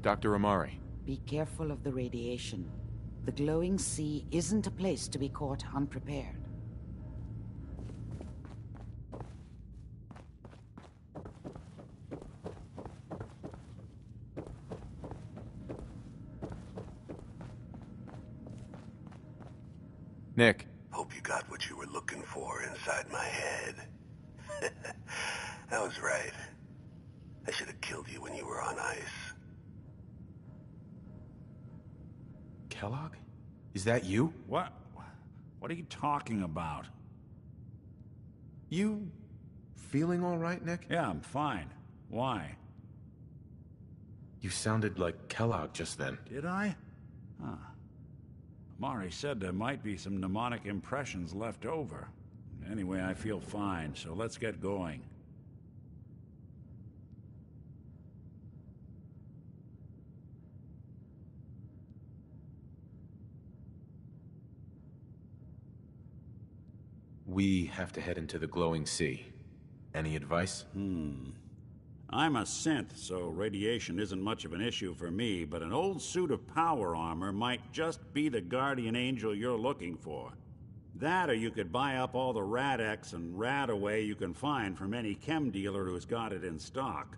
Dr. Amari. Be careful of the radiation. The glowing sea isn't a place to be caught unprepared. Nick. Hope you got what you were looking for inside my head. I was right. I should have killed you when you were on ice. Kellogg? Is that you? What? What are you talking about? You... feeling all right, Nick? Yeah, I'm fine. Why? You sounded like Kellogg just then. Did I? Huh. Amari said there might be some mnemonic impressions left over. Anyway, I feel fine, so let's get going. We have to head into the glowing sea. Any advice? I'm a synth, so radiation isn't much of an issue for me, but an old suit of power armor might just be the guardian angel you're looking for. That, or you could buy up all the Rad-X and Rad-Away you can find from any chem dealer who's got it in stock.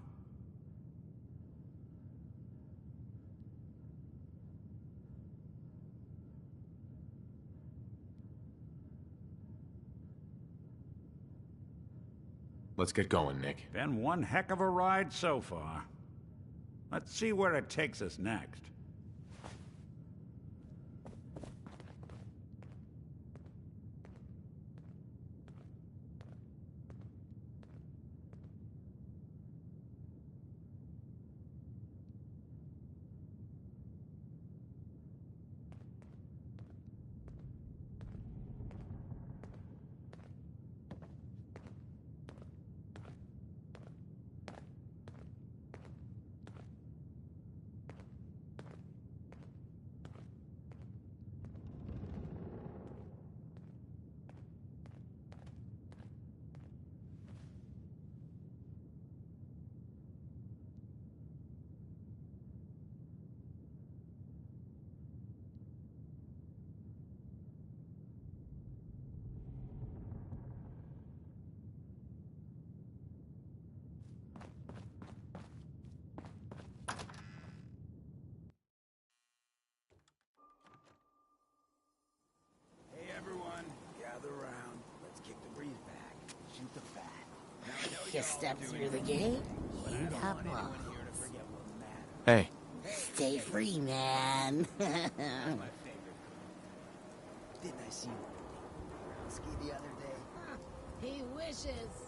Let's get going, Nick. Been one heck of a ride so far. Let's see where it takes us next. Hey everyone, gather around. Let's kick the breeze back. Shoot the fat. Now, I know You step through the gate, but I you don't hop want anyone off. here to forget what matters. Hey. Stay free, man. That's my favorite. Didn't I see you on ski the other day? He wishes.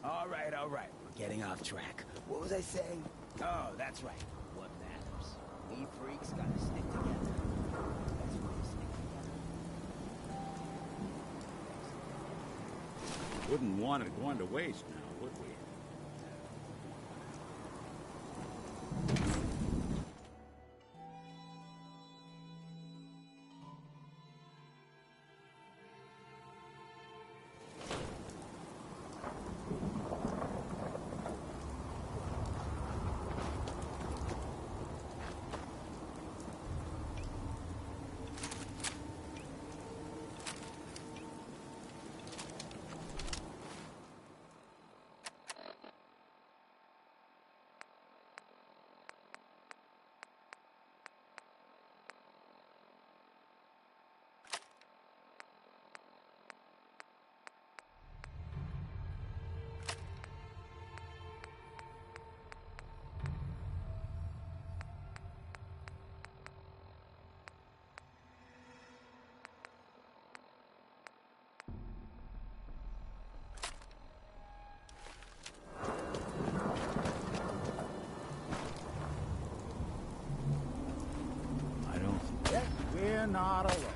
All right, all right. We're getting off track. What was I saying? Oh, that's right. What matters? We freaks gotta stick together. That's why we stick together. Wouldn't want it going to waste now, would we? We're not alone.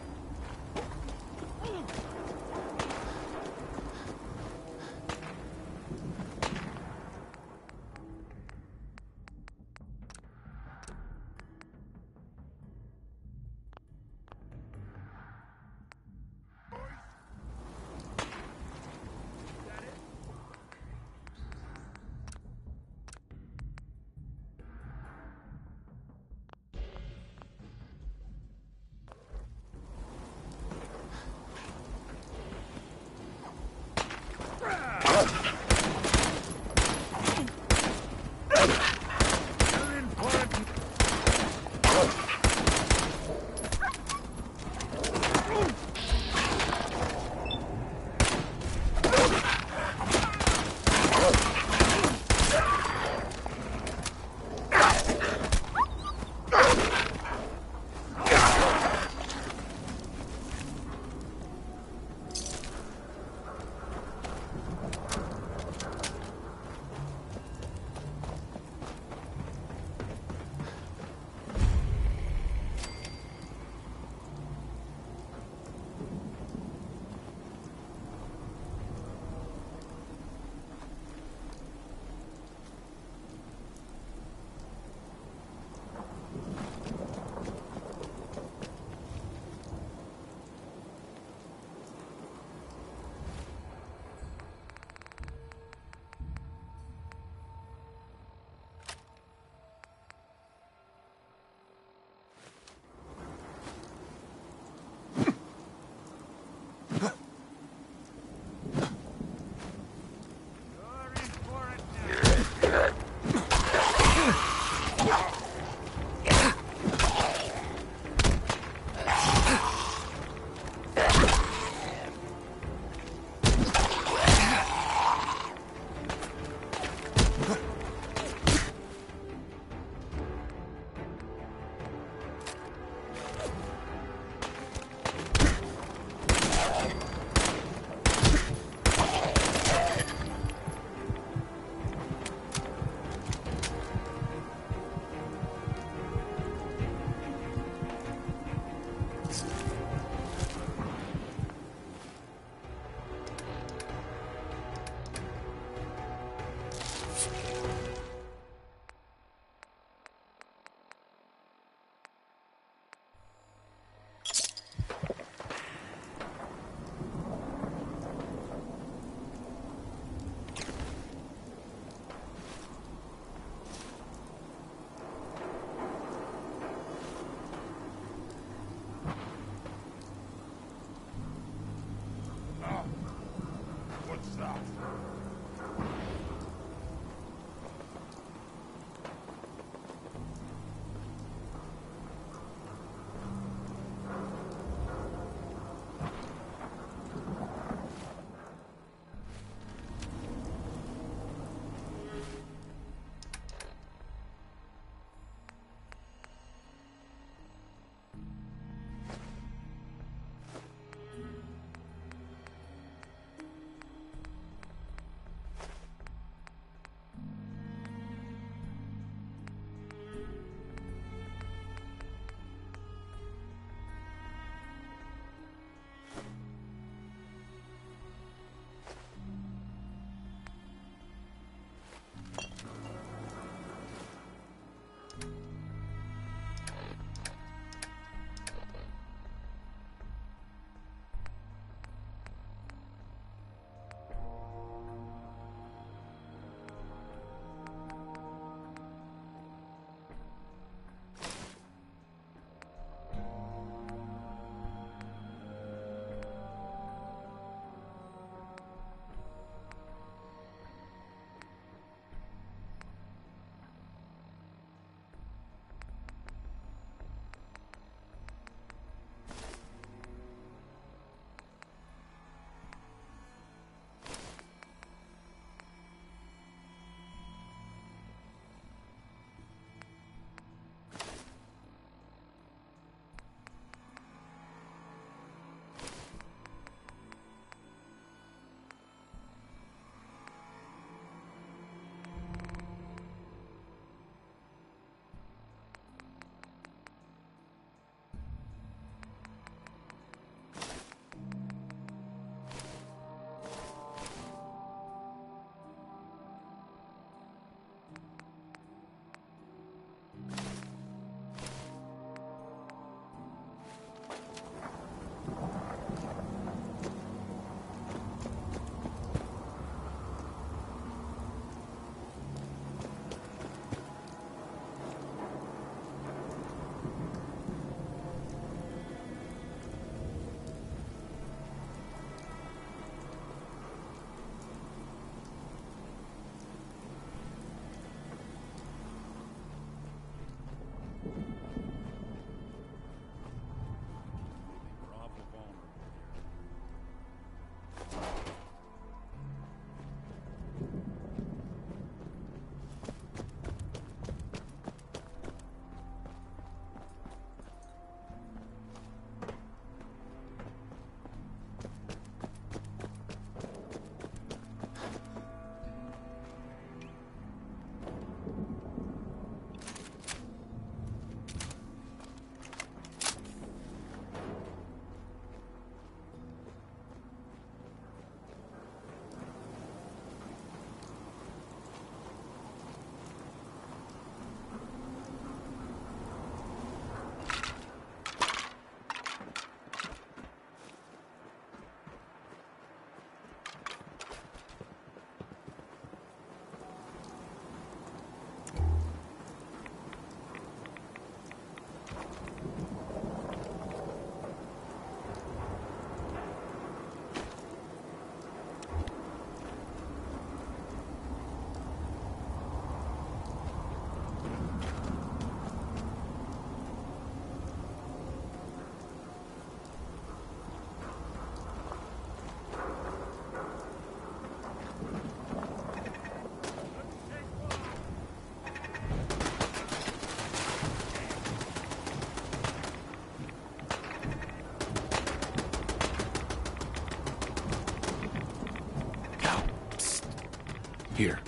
Here.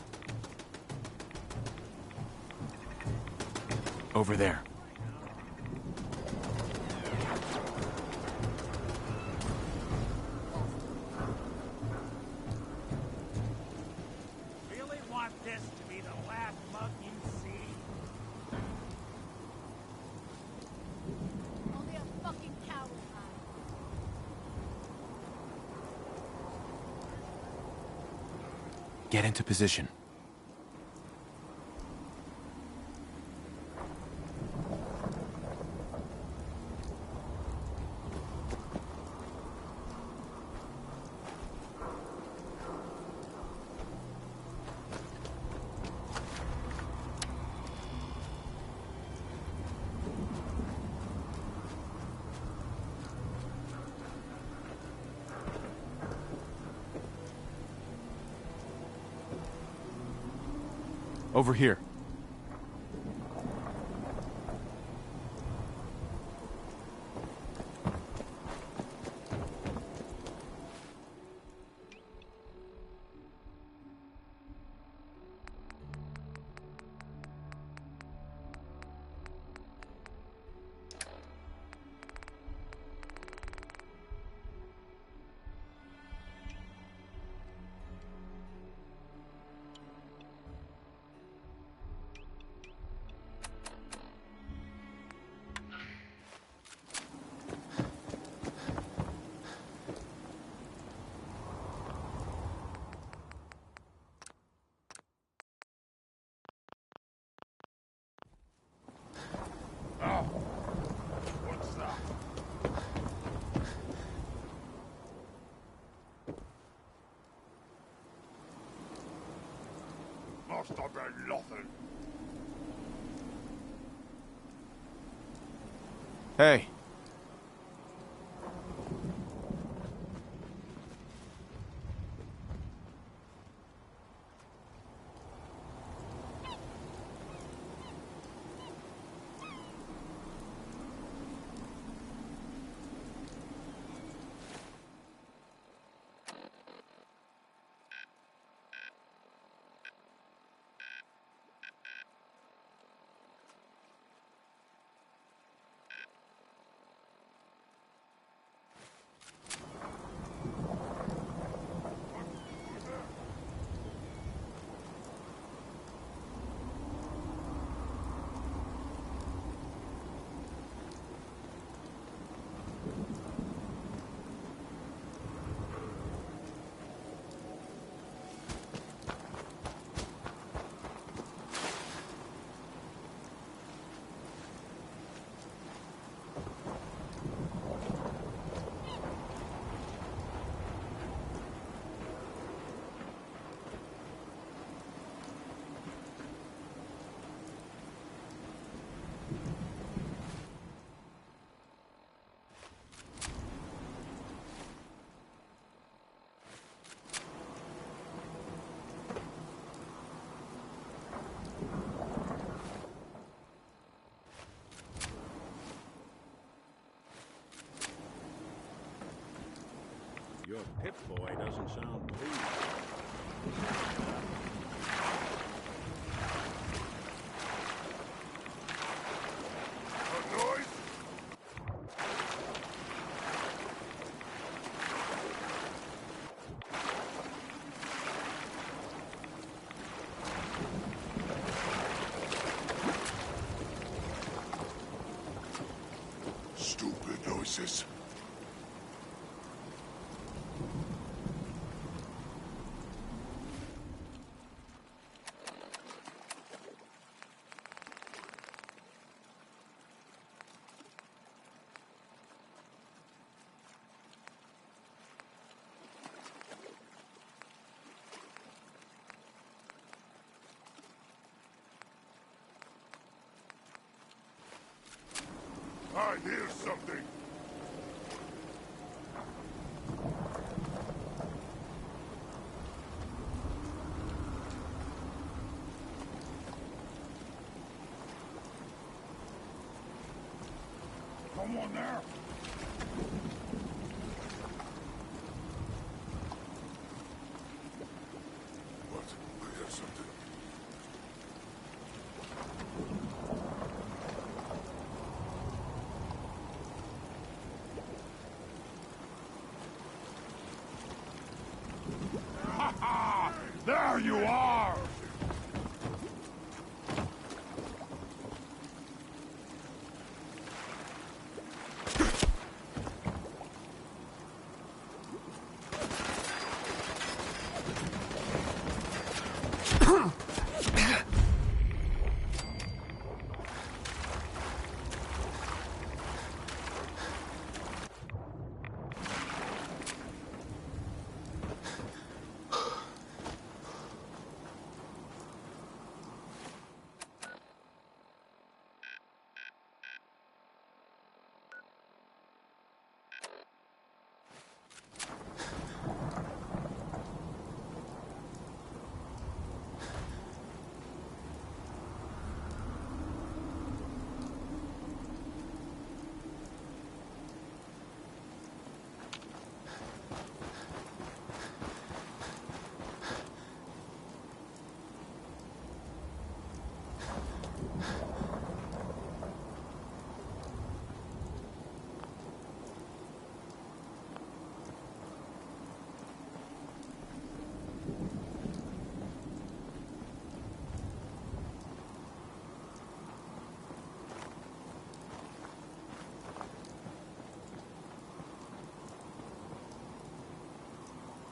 Over there. Really want this to be the last mug you see? Only a fucking coward. Get into position. Over here. Must have been nothing. Hey. Your Pip-Boy doesn't sound pleased. A noise? Stupid noises. I hear something. Someone there. What? I have There you are!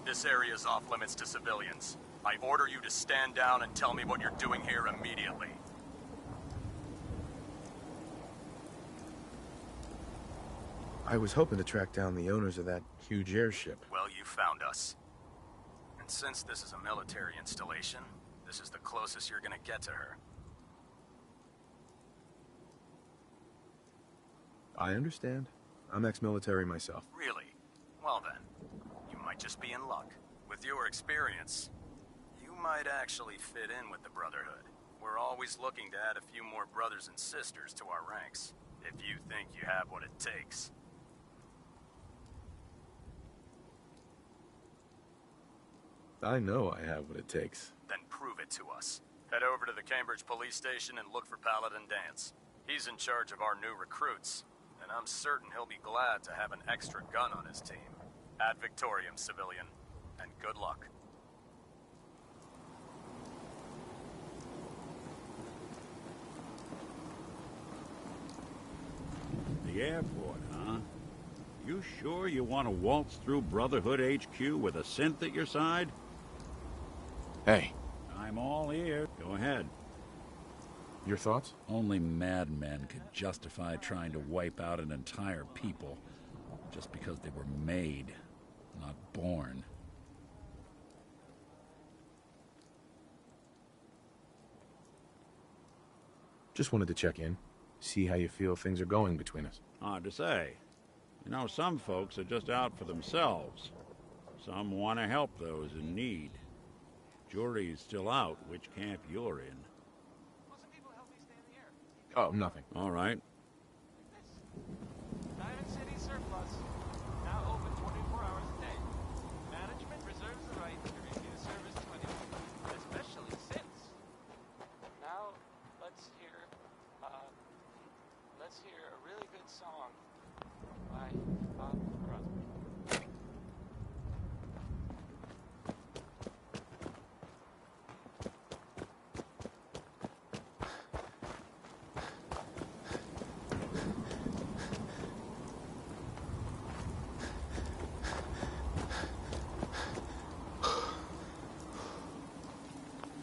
This area is off limits to civilians. I order you to stand down and tell me what you're doing here immediately. I was hoping to track down the owners of that huge airship. Well, you found us. And since this is a military installation, this is the closest you're gonna get to her. I understand. I'm ex-military myself. Really? Well then, you might just be in luck. With your experience, you might actually fit in with the Brotherhood. We're always looking to add a few more brothers and sisters to our ranks, if you think you have what it takes. I know I have what it takes. Then prove it to us. Head over to the Cambridge police station and look for Paladin Dance. He's in charge of our new recruits, and I'm certain he'll be glad to have an extra gun on his team. Ad Victoriam, civilian, and good luck. The airport, huh? You sure you want to waltz through Brotherhood HQ with a synth at your side? Hey, I'm all ear. Go ahead. your thoughts? Only madmen could justify trying to wipe out an entire people just because they were made, not born. Just wanted to check in, see how you feel things are going between us. Hard to say. You know, some folks are just out for themselves. Some want to help those in need. Jury's still out which camp you're in. Oh, nothing. All right. Diamond City Surplus. Now open 24 hours a day. Management reserves the right to refuse service to anyone, especially since. Now, let's hear a really good song by Bob Crosby.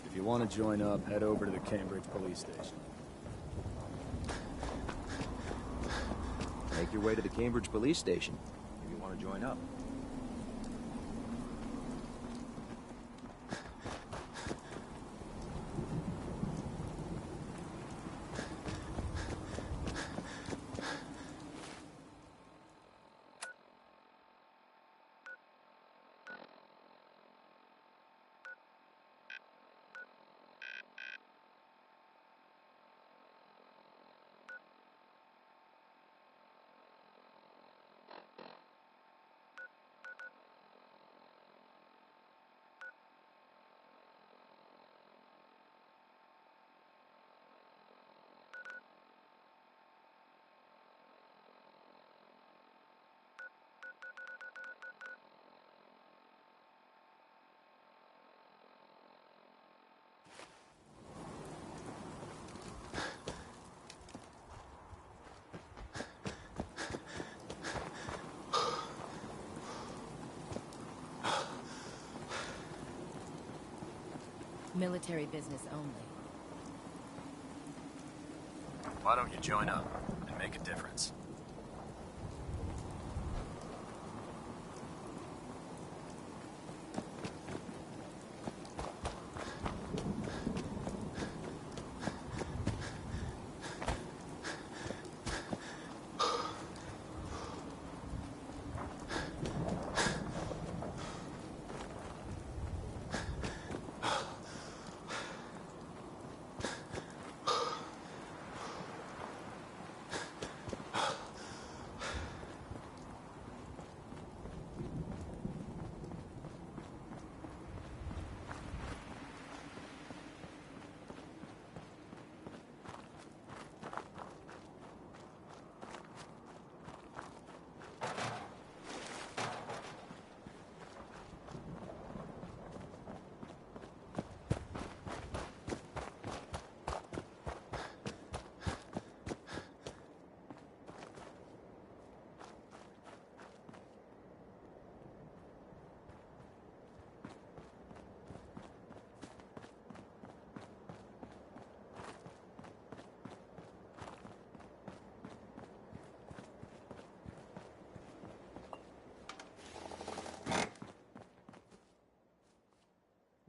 If you want to join up, head over to the Cambridge police station. Make your way to the Cambridge police station if you want to join up. Military business only. Why don't you join up and make a difference?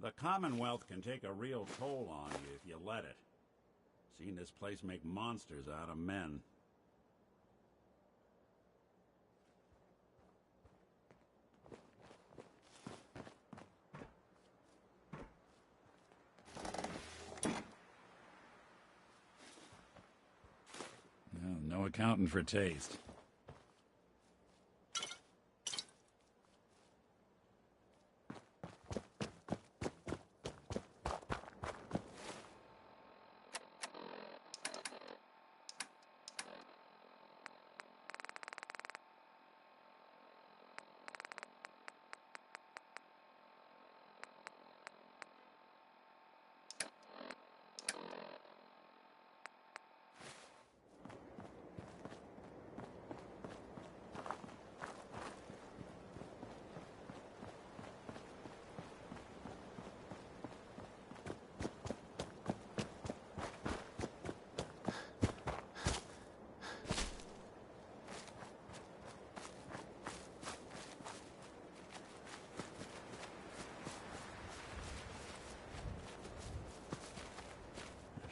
The Commonwealth can take a real toll on you if you let it. Seen this place make monsters out of men. No accounting for taste.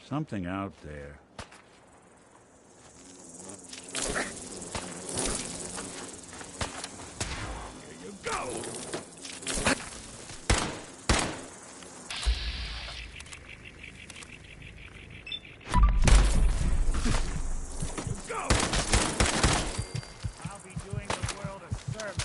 Something out there. Here you go! I'll be doing the world a service.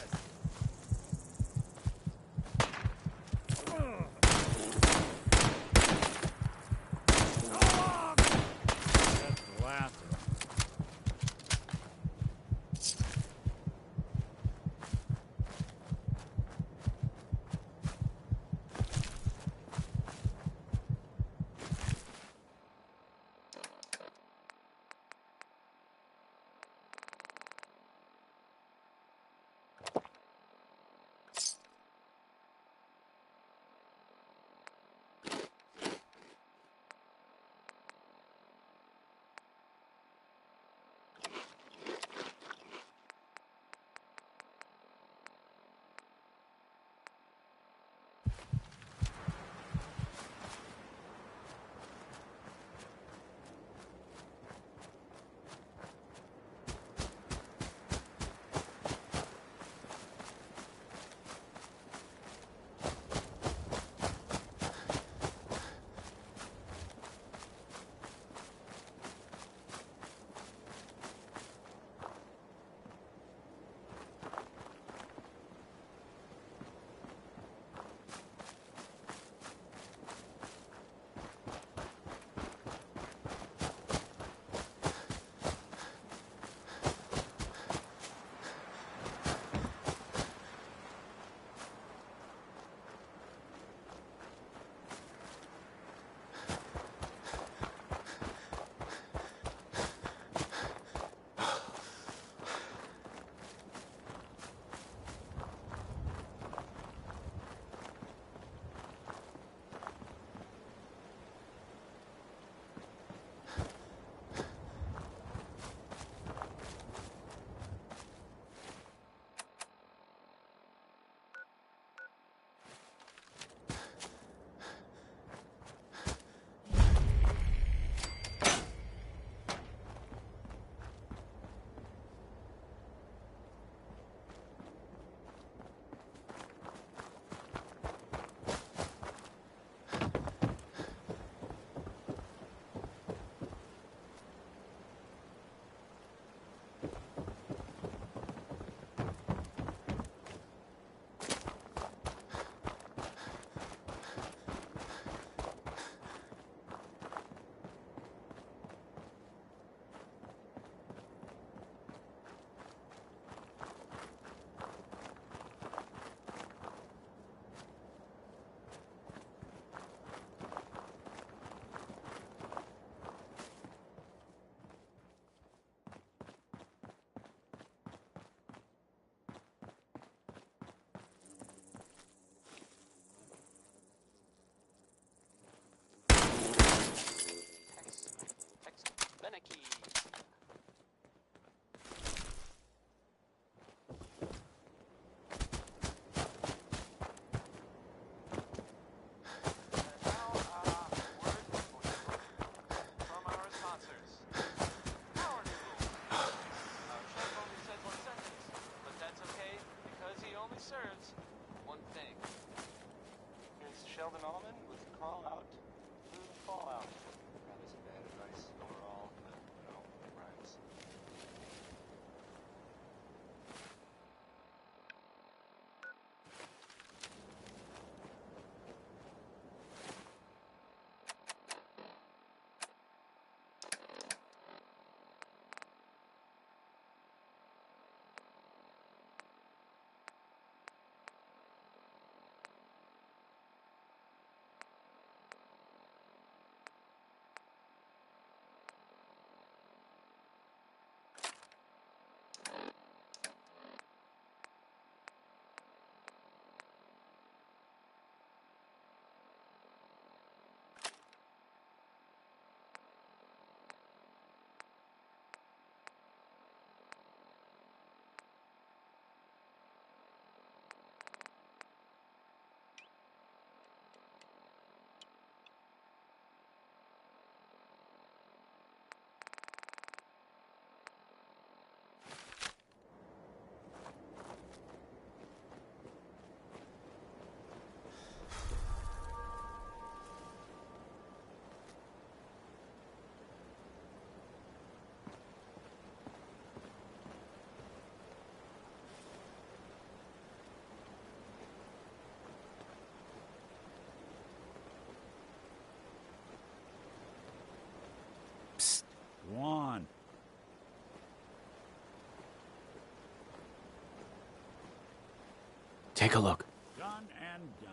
Take a look. Done and done.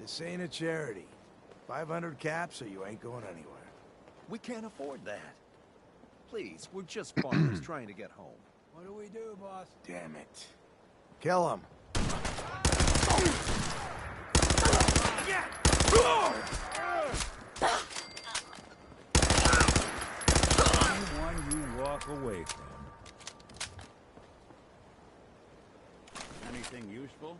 This ain't a charity. 500 caps or you ain't going anywhere. We can't afford that. Please, we're just farmers trying to get home. What do we do, boss? Damn it. Kill him. Anyone you walk away from. Anything useful?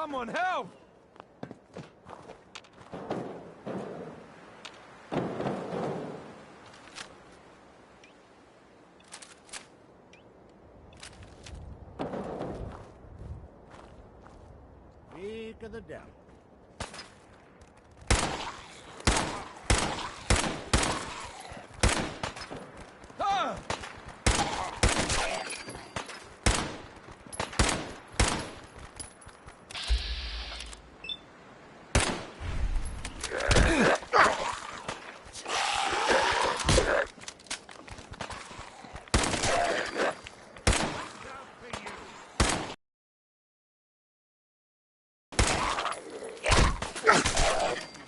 Someone help! Speak of the devil. Ah!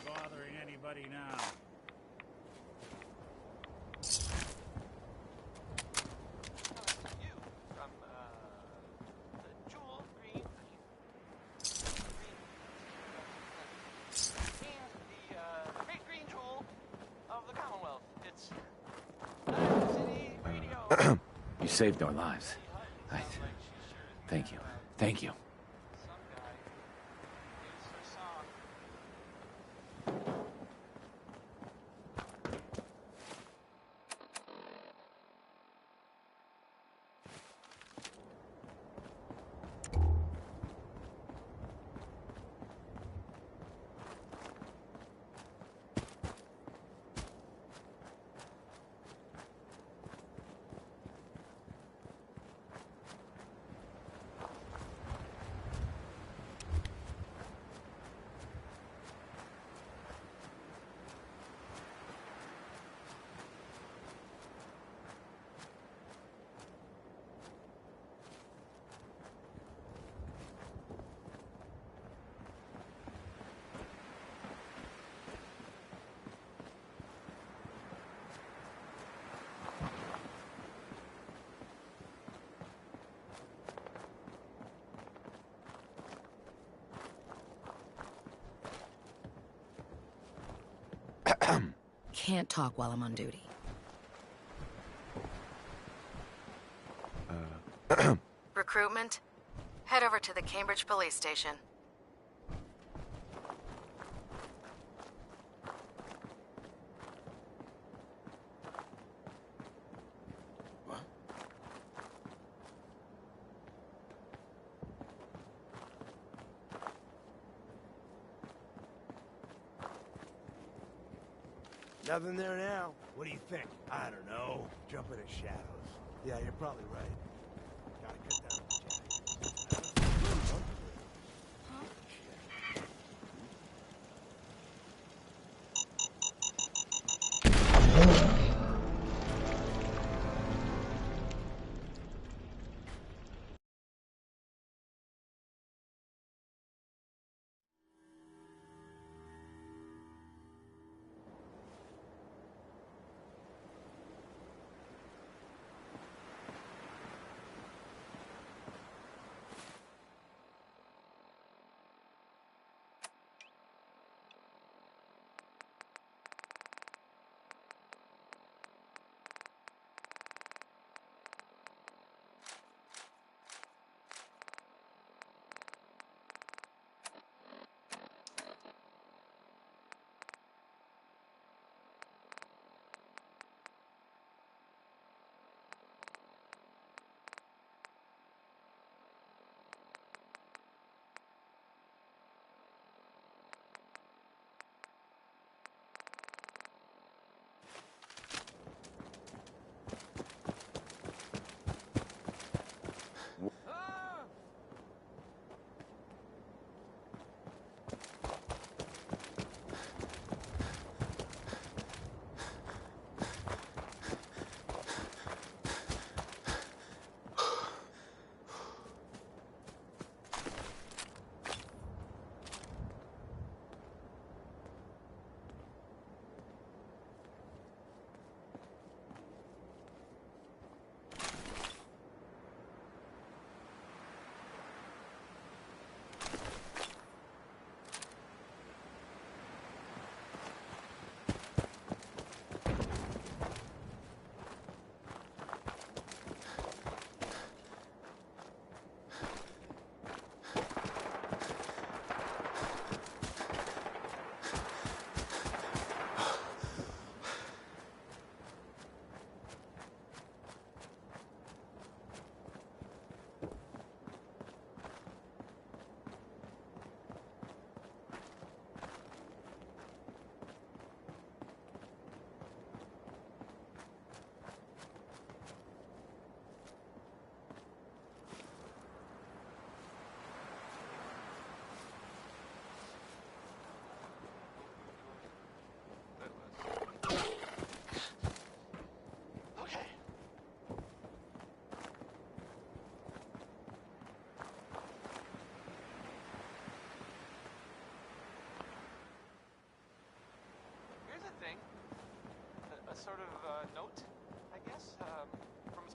Bothering anybody now? You from the Jewel Green and the Great Green Jewel of the Commonwealth. It's City Radio. You saved our lives. Thank you. Thank you. Some guy is her song. Can't talk while I'm on duty. Recruitment? Head over to the Cambridge Police Station. Nothing there now. What do you think? I don't know. Jump in the shadows. Yeah, you're probably right. Gotta cut down the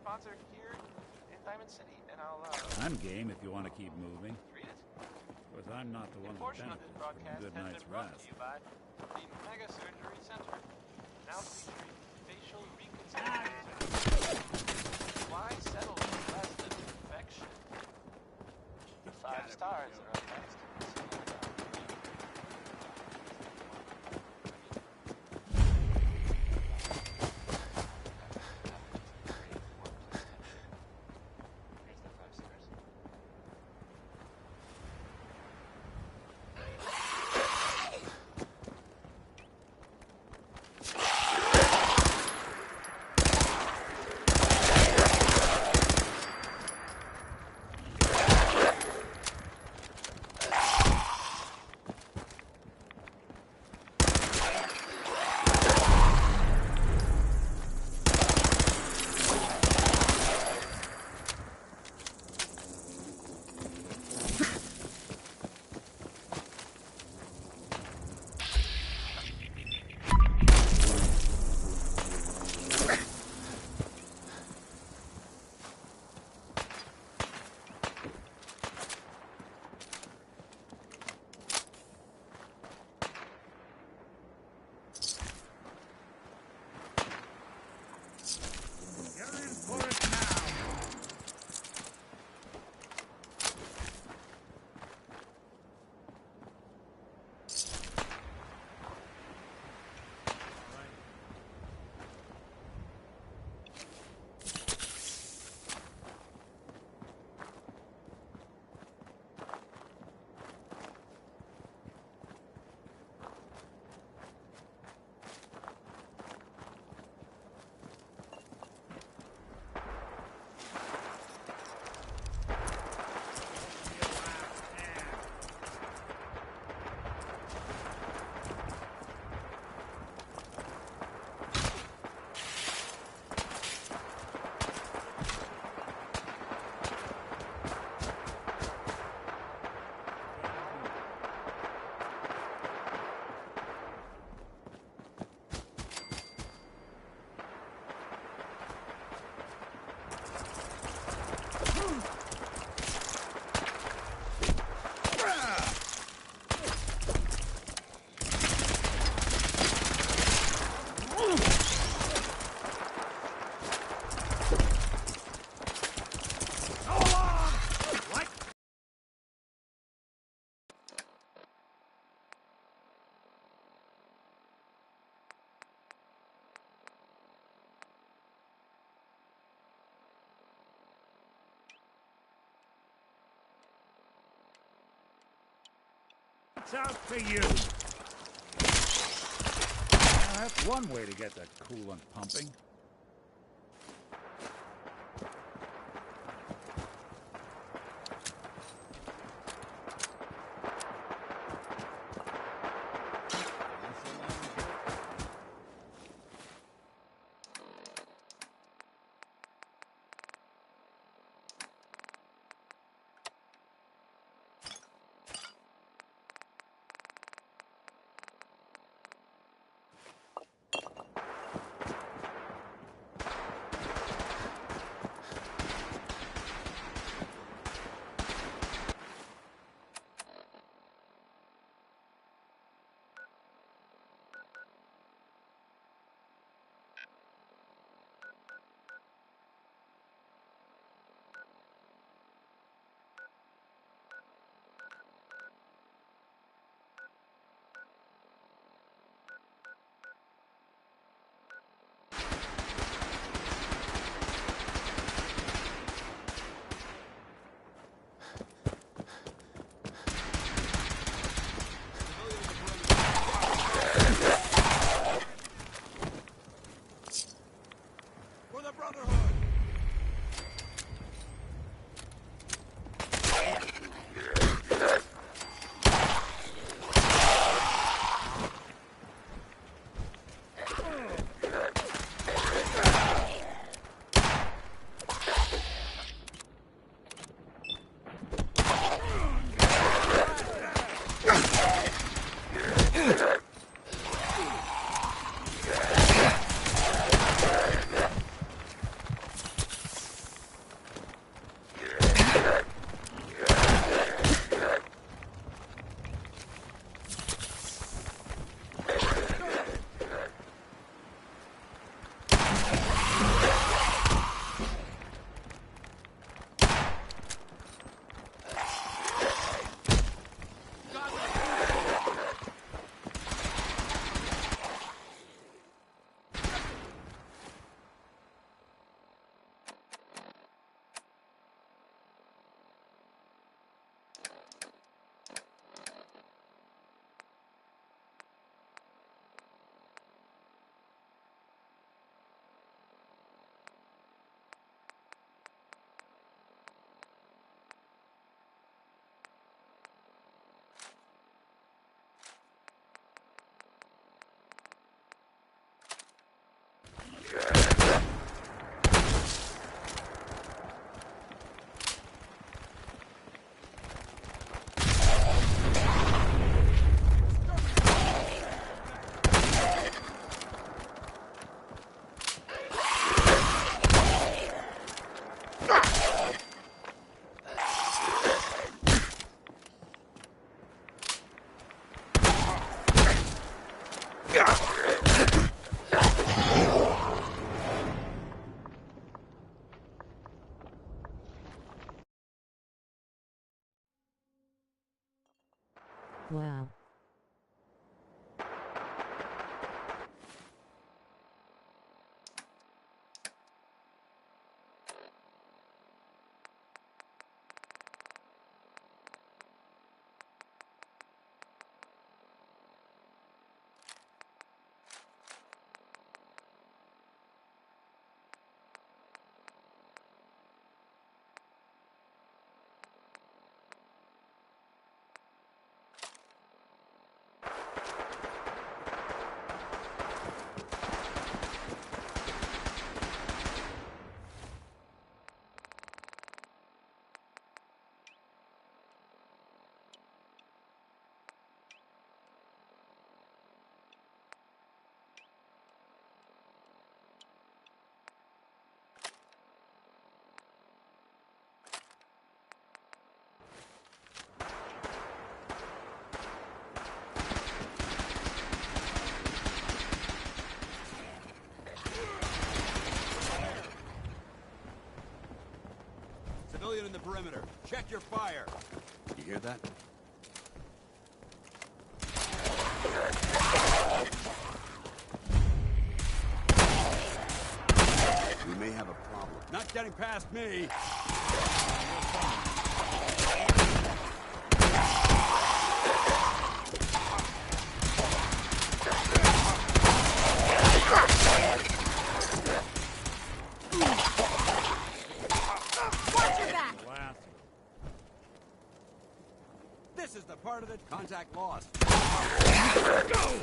sponsor here in Diamond City, and I'll I'm game if you want to keep moving. read it. Of course, I'm not the one A that portion of benefits this from a broadcast good has night's been brought rest. to you by the Mega Surgery Center, now featuring facial reconstruction. Why settle for less than perfection? 5 stars are up next. It's out for you! Now, that's one way to get the coolant pumping. Wow. Civilian in the perimeter. Check your fire. You hear that? We may have a problem. Not getting past me. This is the part of it. Contact lost. Go!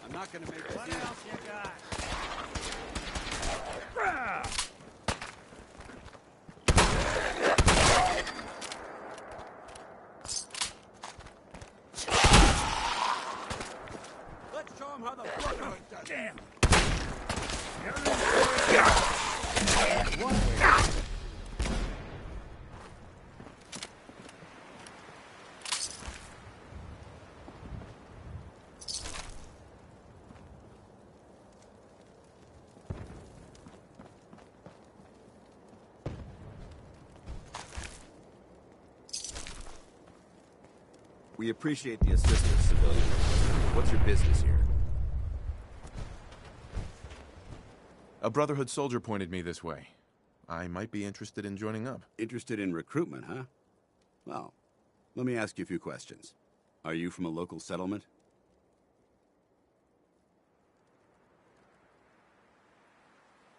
I'm not gonna make it. What else you got? Let's show them how the Brotherhood does it. Damn. We appreciate the assistance, civilian. What's your business here? A Brotherhood soldier pointed me this way. I might be interested in joining up. Interested in recruitment, huh? Well, let me ask you a few questions. Are you from a local settlement?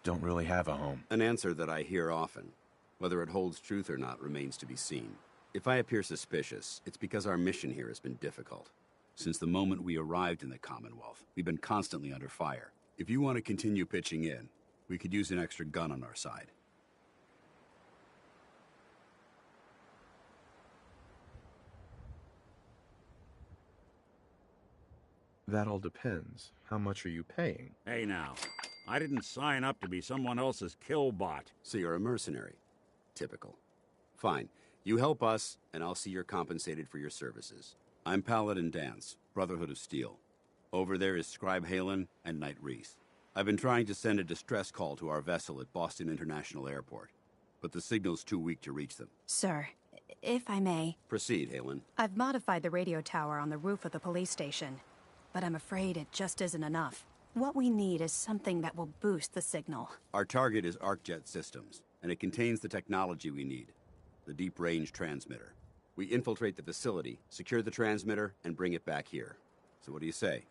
Don't really have a home. An answer that I hear often. Whether it holds truth or not remains to be seen. If I appear suspicious, it's because our mission here has been difficult. Since the moment we arrived in the Commonwealth, we've been constantly under fire. If you want to continue pitching in, we could use an extra gun on our side. That all depends. How much are you paying? Hey now, I didn't sign up to be someone else's killbot. So you're a mercenary. Typical. Fine. You help us, and I'll see you're compensated for your services. I'm Paladin Danse, Brotherhood of Steel. Over there is Scribe Halen and Knight Reese. I've been trying to send a distress call to our vessel at Boston International Airport, but the signal's too weak to reach them. Sir, if I may... Proceed, Halen. I've modified the radio tower on the roof of the police station, but I'm afraid it just isn't enough. What we need is something that will boost the signal. Our target is ArcJet Systems, and it contains the technology we need. The deep-range transmitter. We infiltrate the facility, secure the transmitter, and bring it back here. So what do you say?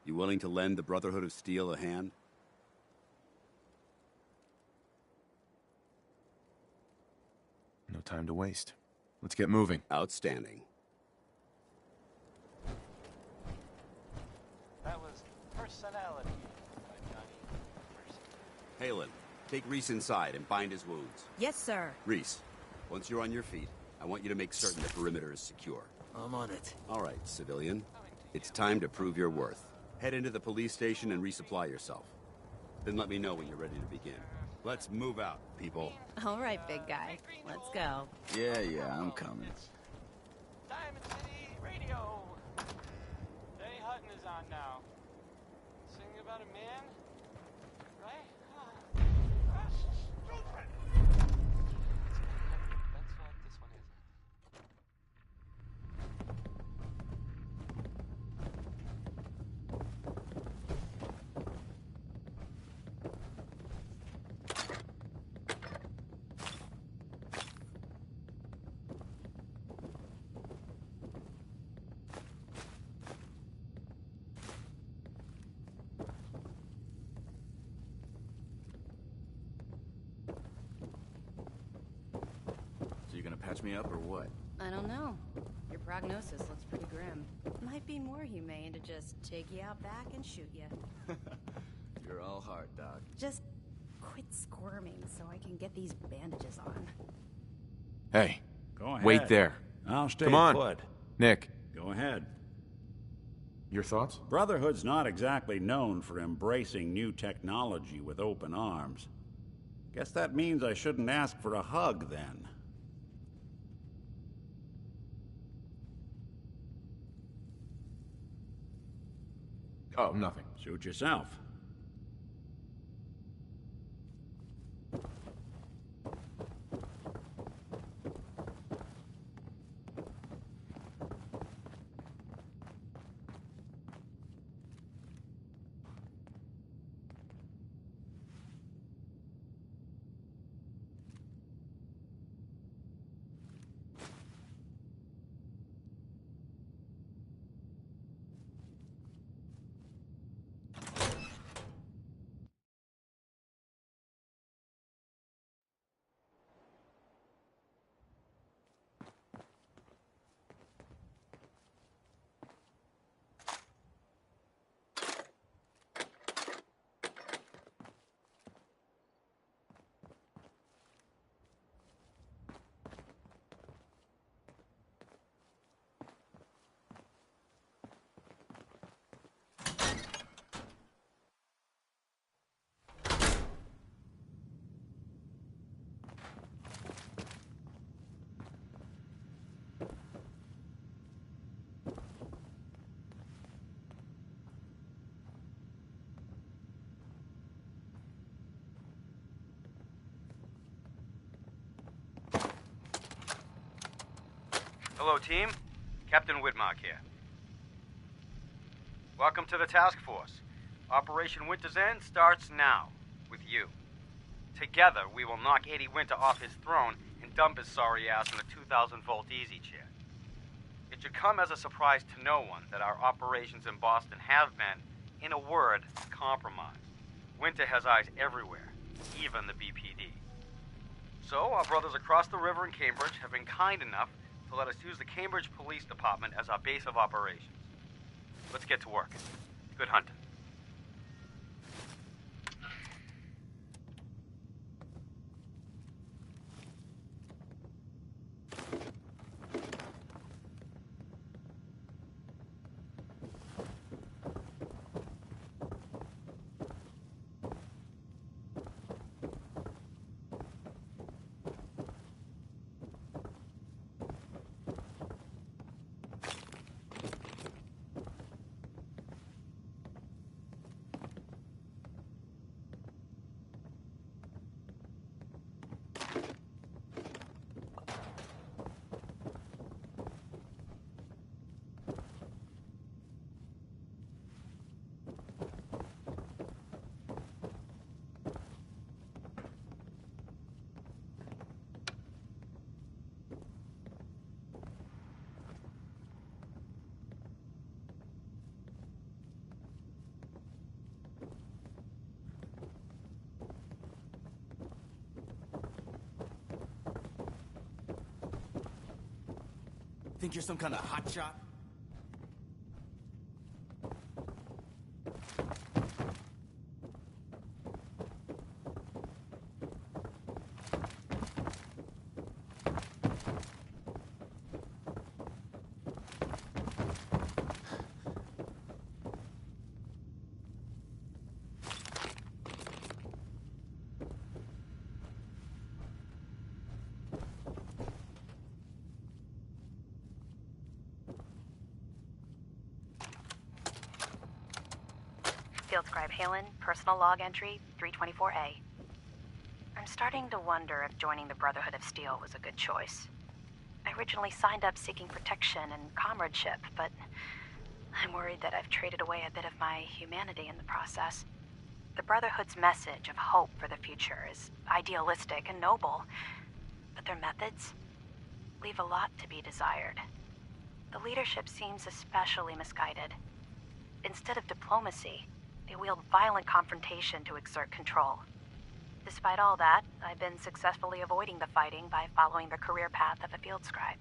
You willing to lend the Brotherhood of Steel a hand? No time to waste. Let's get moving. Outstanding. That was Personality by Johnny Mercer. Halen, Take Reese inside and bind his wounds. Yes, sir. Reese, once you're on your feet, I want you to make certain the perimeter is secure. I'm on it. All right, civilian. It's time to prove your worth. Head into the police station and resupply yourself. Then let me know when you're ready to begin. Let's move out, people. All right, big guy. Let's go. Yeah, I'm coming. Diamond City Radio. Danny Hutton is on now. Singing about a man, right? That's what this one is. So you gonna patch me up or what? I don't know. Your prognosis looks pretty grim. Might be more humane to just take you out back and shoot you. You're all heart, Doc. Just quit squirming so I can get these bandages on. Hey. Go ahead. Wait there. I'll stay Come on. put. Nick. Go ahead. Your thoughts? Brotherhood's not exactly known for embracing new technology with open arms. Guess that means I shouldn't ask for a hug, then. Oh, nothing. Suit yourself. Hello, team. Captain Widmark here. Welcome to the task force. Operation Winter's End starts now, with you. Together, we will knock Eddie Winter off his throne and dump his sorry ass in a 2,000-volt easy chair. It should come as a surprise to no one that our operations in Boston have been, in a word, compromised. Winter has eyes everywhere, even the BPD. So, our brothers across the river in Cambridge have been kind enough to let us use the Cambridge Police Department as our base of operations. Let's get to work. Good hunting. Think you're some kind of hotshot? Field Scribe Halen, personal log entry 324A. I'm starting to wonder if joining the Brotherhood of Steel was a good choice. I originally signed up seeking protection and comradeship, but I'm worried that I've traded away a bit of my humanity in the process. The Brotherhood's message of hope for the future is idealistic and noble, but their methods leave a lot to be desired. The leadership seems especially misguided. Instead of diplomacy, they wield violent confrontation to exert control. Despite all that, I've been successfully avoiding the fighting by following the career path of a field scribe.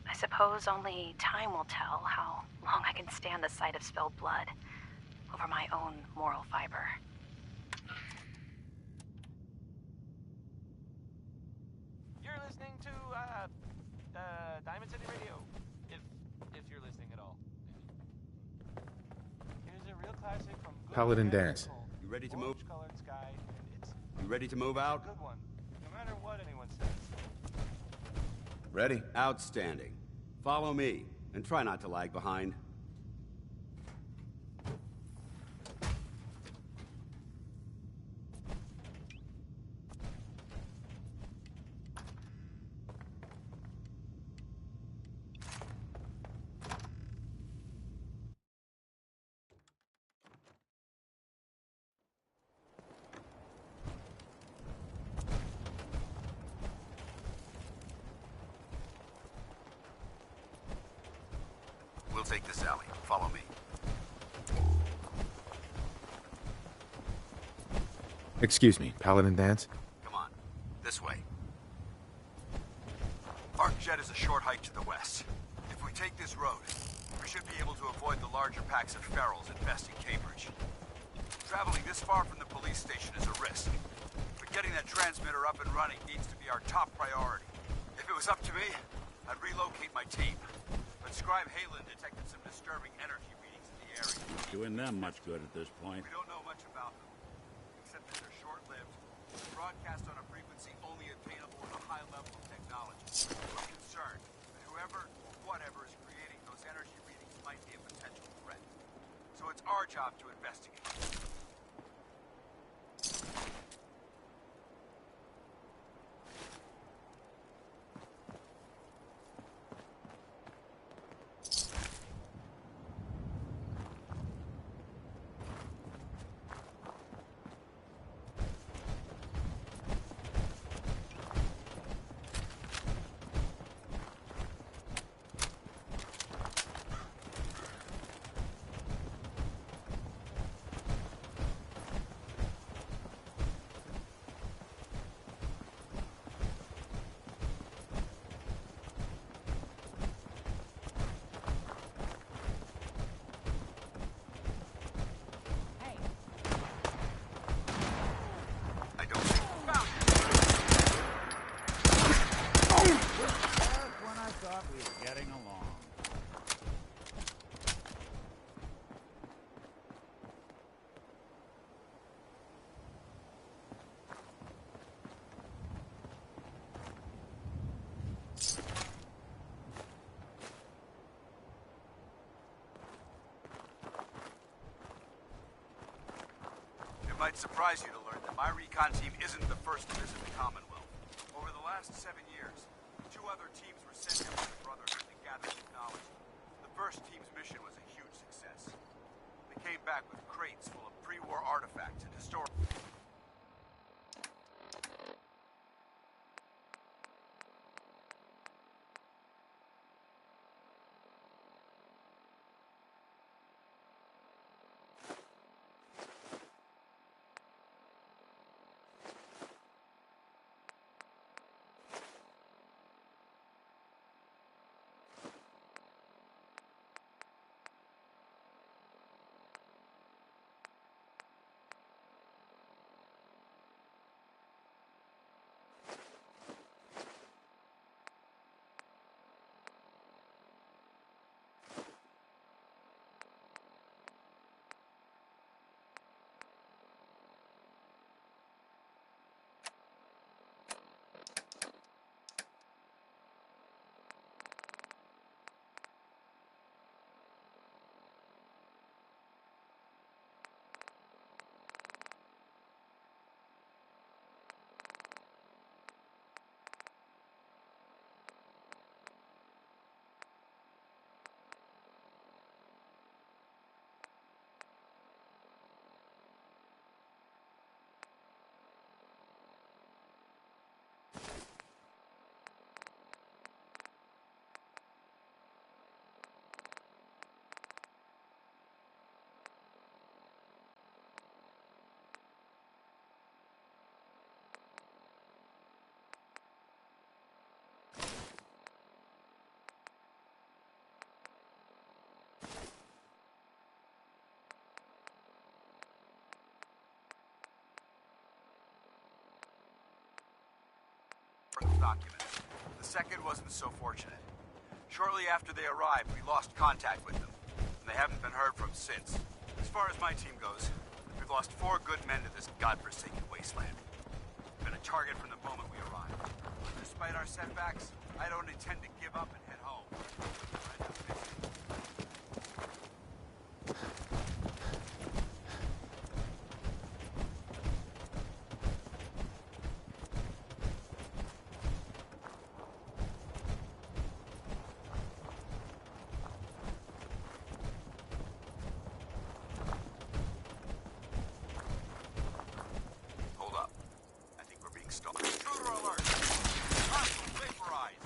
I suppose only time will tell how long I can stand the sight of spilled blood over my own moral fiber. You're listening to, Diamond City Radio. If you're listening at all. Here's a real classic from Paladin Danse. You ready to move? Orange-colored sky, and it's You ready to move out? a good one, no matter what anyone says. Ready? Outstanding. Follow me, and try not to lag behind. We'll take this alley. Follow me. Excuse me, Paladin Danse? Come on. This way. Arcjet is a short hike to the west. If we take this road, we should be able to avoid the larger packs of ferals infesting Cambridge. Traveling this far from the police station is a risk, but getting that transmitter up and running needs to be our top priority. If it was up to me, I'd relocate my team. But Scribe Halen detected some disturbing energy readings in the area. Doing them much good at this point. We don't know much about them, except that they're short-lived, broadcast on a frequency only attainable with a high level of technology. I'm concerned that whoever or whatever is creating those energy readings might be a potential threat. So it's our job to investigate. It might surprise you to learn that my recon team isn't the first to visit the Commonwealth. Over the last 7 years, 2 other teams were sent here with the Brotherhood to gather technology. The first team's mission was a huge success. They came back with crates full of pre-war artifacts and historic... critical documents. The second wasn't so fortunate. Shortly after they arrived, we lost contact with them, and they haven't been heard from since. As far as my team goes, we've lost 4 good men to this godforsaken wasteland. Been a target from the moment we arrived. Despite our setbacks, I don't intend to give up and head home. Hold up. I think we're being stalked. Intruder alert! Hostile vaporized!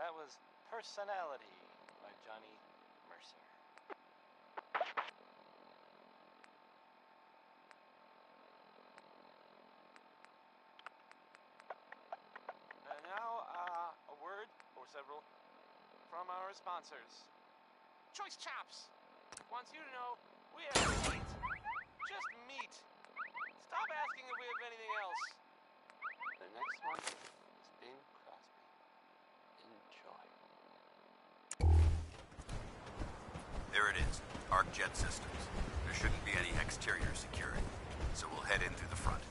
That was Personality by Johnny Mercer. Now, a word or several from our sponsors. Choice Chops wants you to know we have meat. Just meat. Stop asking if we have anything else. The next one is Bing Crosby. Enjoy. There it is, Arc Jet Systems. There shouldn't be any exterior security, so we'll head in through the front.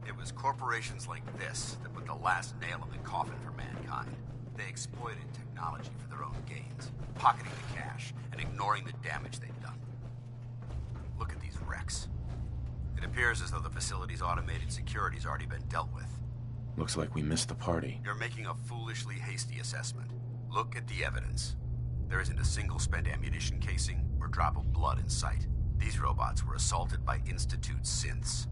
It was corporations like this that put the last nail in the coffin for mankind. They exploited technology for their own gains, pocketing the cash and ignoring the damage they'd done. Look at these wrecks. It appears as though the facility's automated security's already been dealt with. Looks like we missed the party. You're making a foolishly hasty assessment. Look at the evidence. There isn't a single spent ammunition casing or drop of blood in sight. These robots were assaulted by Institute synths.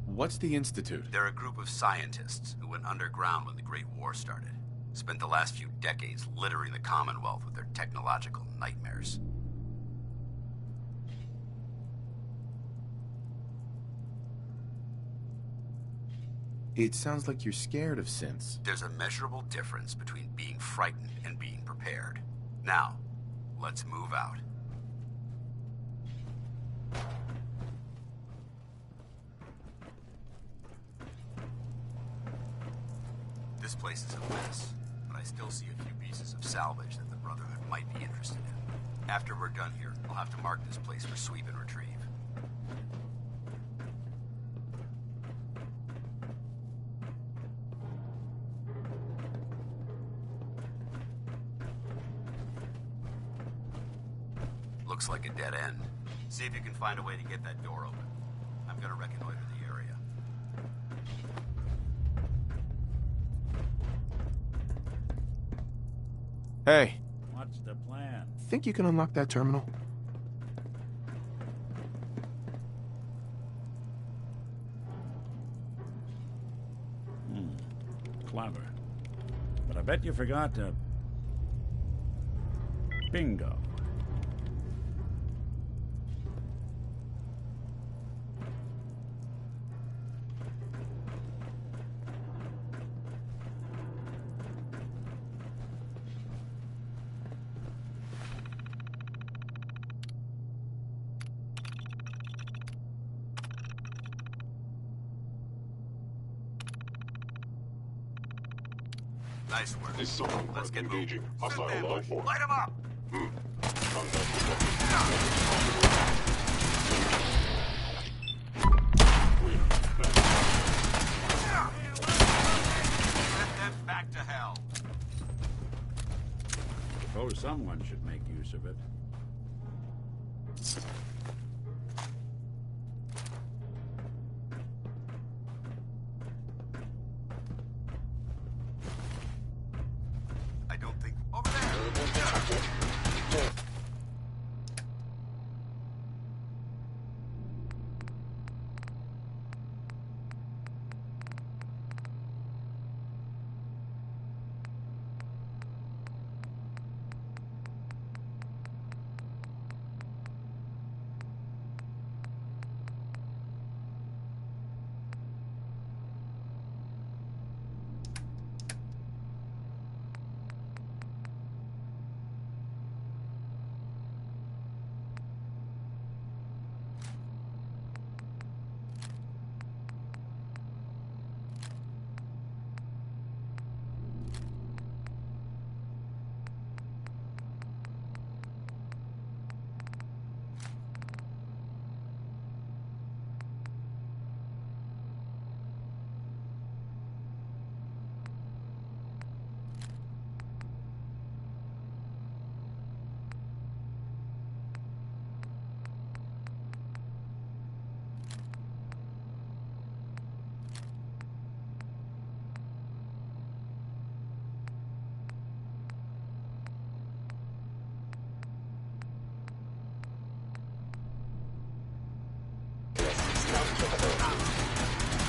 What's the Institute? They're a group of scientists who went underground when the Great War started. Spent the last few decades littering the Commonwealth with their technological nightmares. It sounds like you're scared of synths. There's a measurable difference between being frightened and being prepared. Now, let's move out. This place is a mess, but I still see a few pieces of salvage that the Brotherhood might be interested in. After we're done here, I'll have to mark this place for sweep and retrieve. Looks like a dead end. See if you can find a way to get that door open. I'm gonna reconnoiter the area. Hey, What's the plan? think you can unlock that terminal? Clever. But I bet you forgot to... Bingo. Nice work. This song Let's get engaging moving. hostile life form. Light 'em up! Send them back to hell. Suppose someone should make use of it. I don't think... Over there!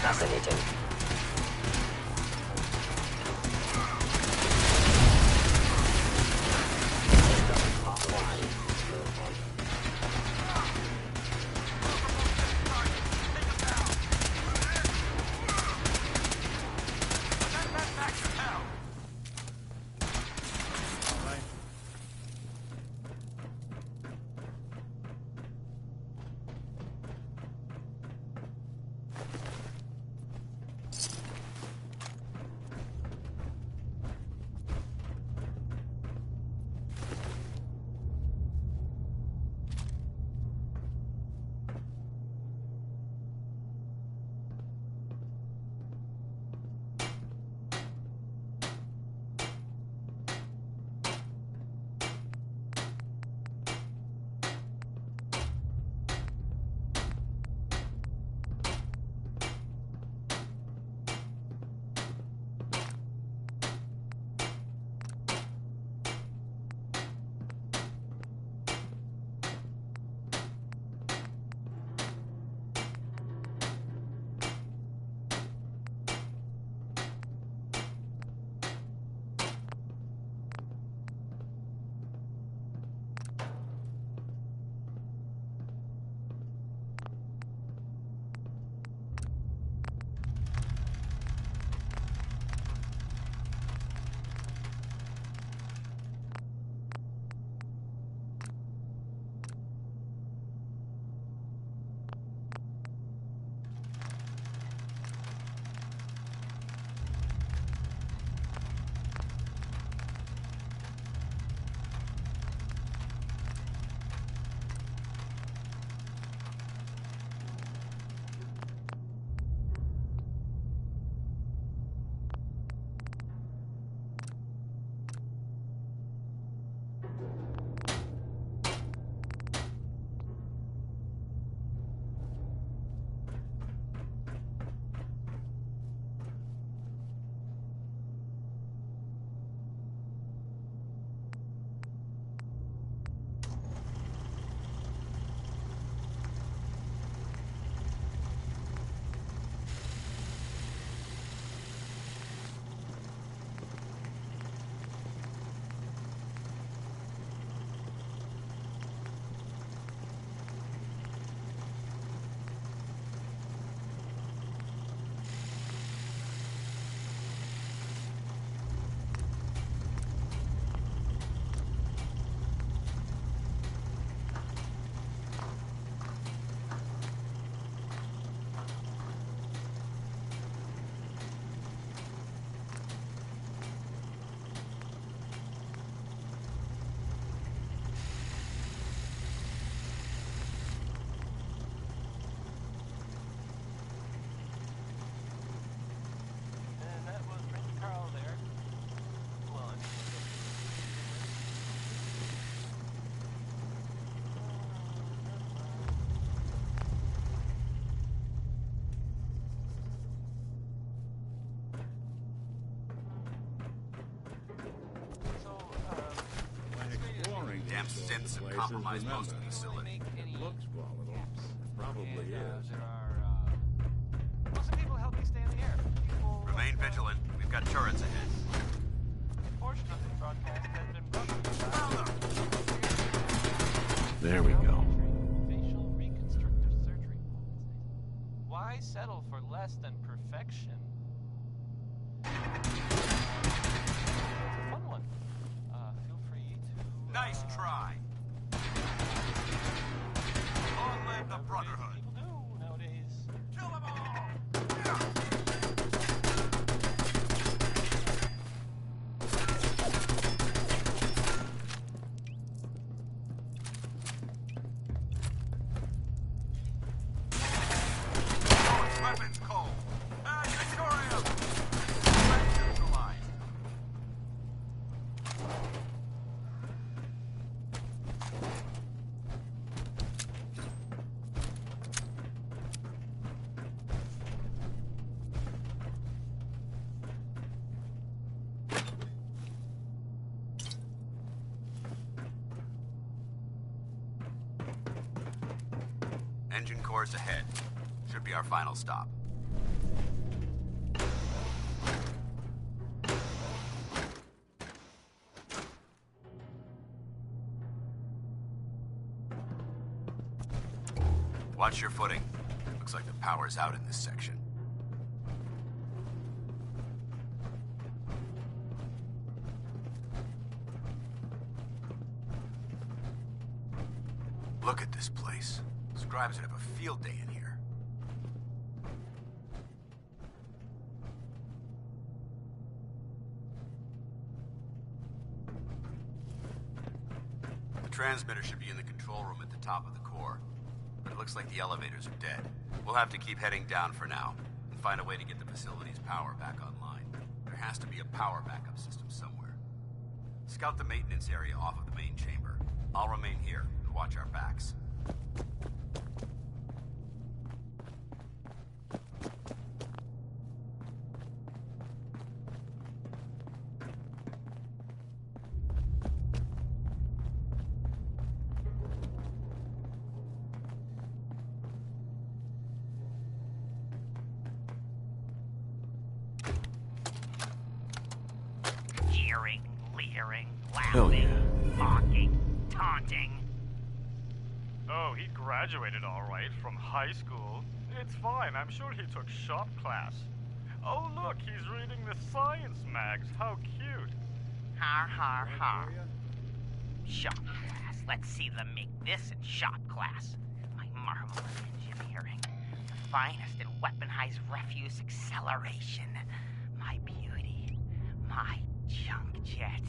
Fascinating. synths have compromised most of the facility. It looks volatile. Probably is. There are, well, some people help me stay in the air. People Remain vigilant. We've got turrets ahead. A portion of this broadcast has been broken. There we go. Facial reconstructive surgery. Why settle for less than perfection? It's a fun one. Feel free to... Nice try. Long live the Brotherhood. People do nowadays. Kill them all! Weapons cold. Victoria! Neutralized. Engine cores ahead. Should be our final stop. Watch your footing. Looks like the power's out in this section. Look at this place. Scribes would have a field day in here. The transmitter should be in the control room at the top of the core, but it looks like the elevators are dead. We'll have to keep heading down for now and find a way to get the facility's power back online. There has to be a power backup system somewhere. Scout the maintenance area off of the main chamber. I'll remain here and watch our backs. Jeering, leering, Hell laughing, yeah. mocking, taunting. Oh, he graduated all right from high school. It's fine, I'm sure he took shop class. Oh look, he's reading the science mags. How cute. Har har har. Shop class. Let's see them make this in shop class. My marvel of engineering. The finest in weaponized refuse acceleration. My beauty. My junk jet.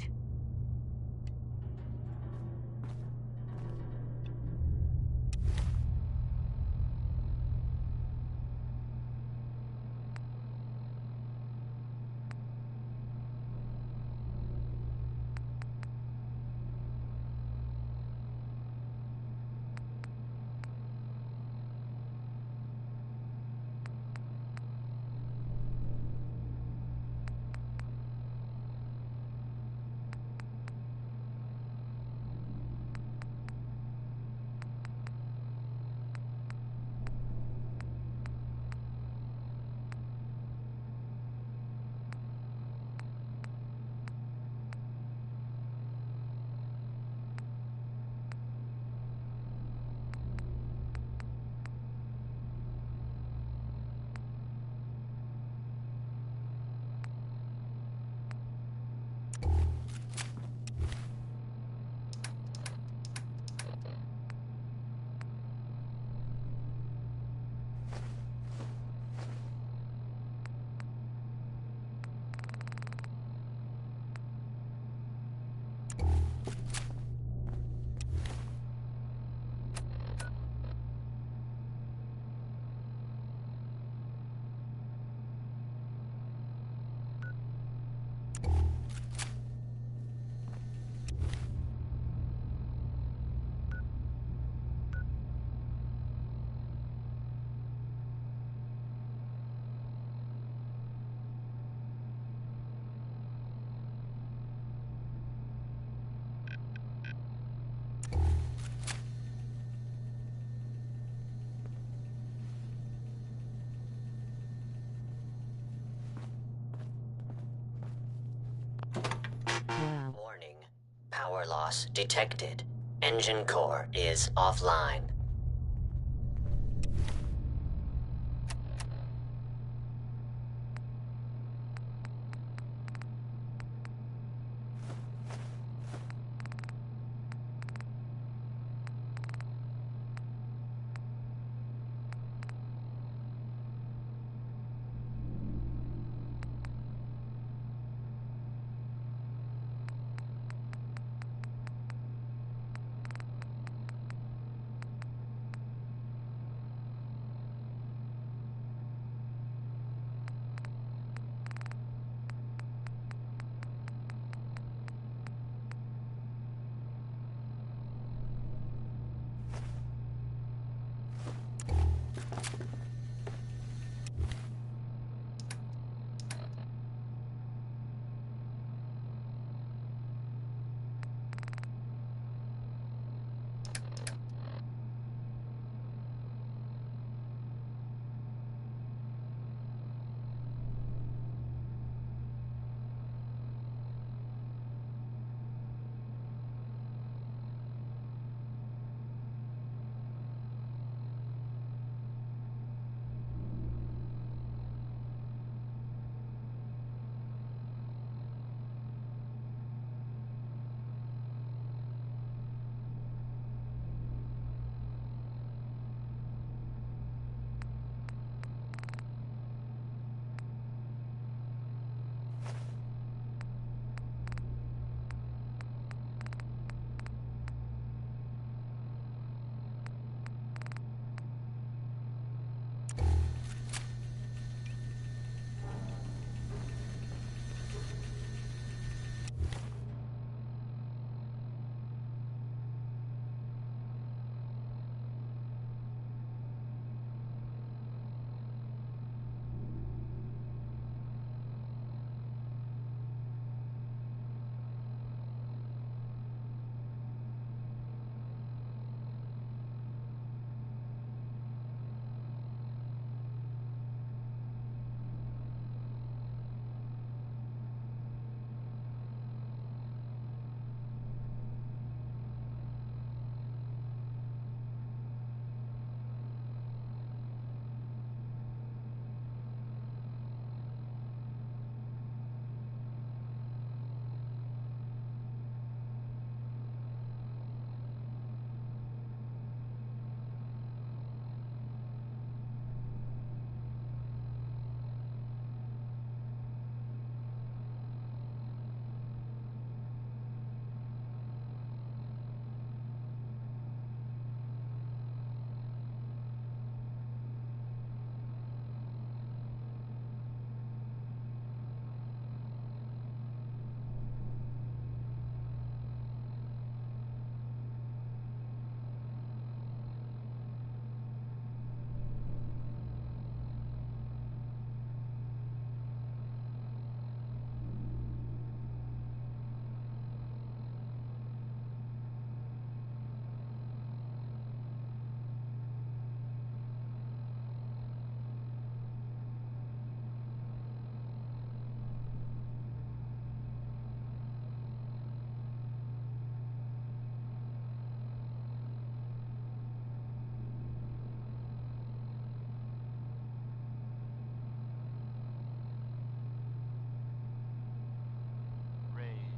power loss detected. Engine core is offline.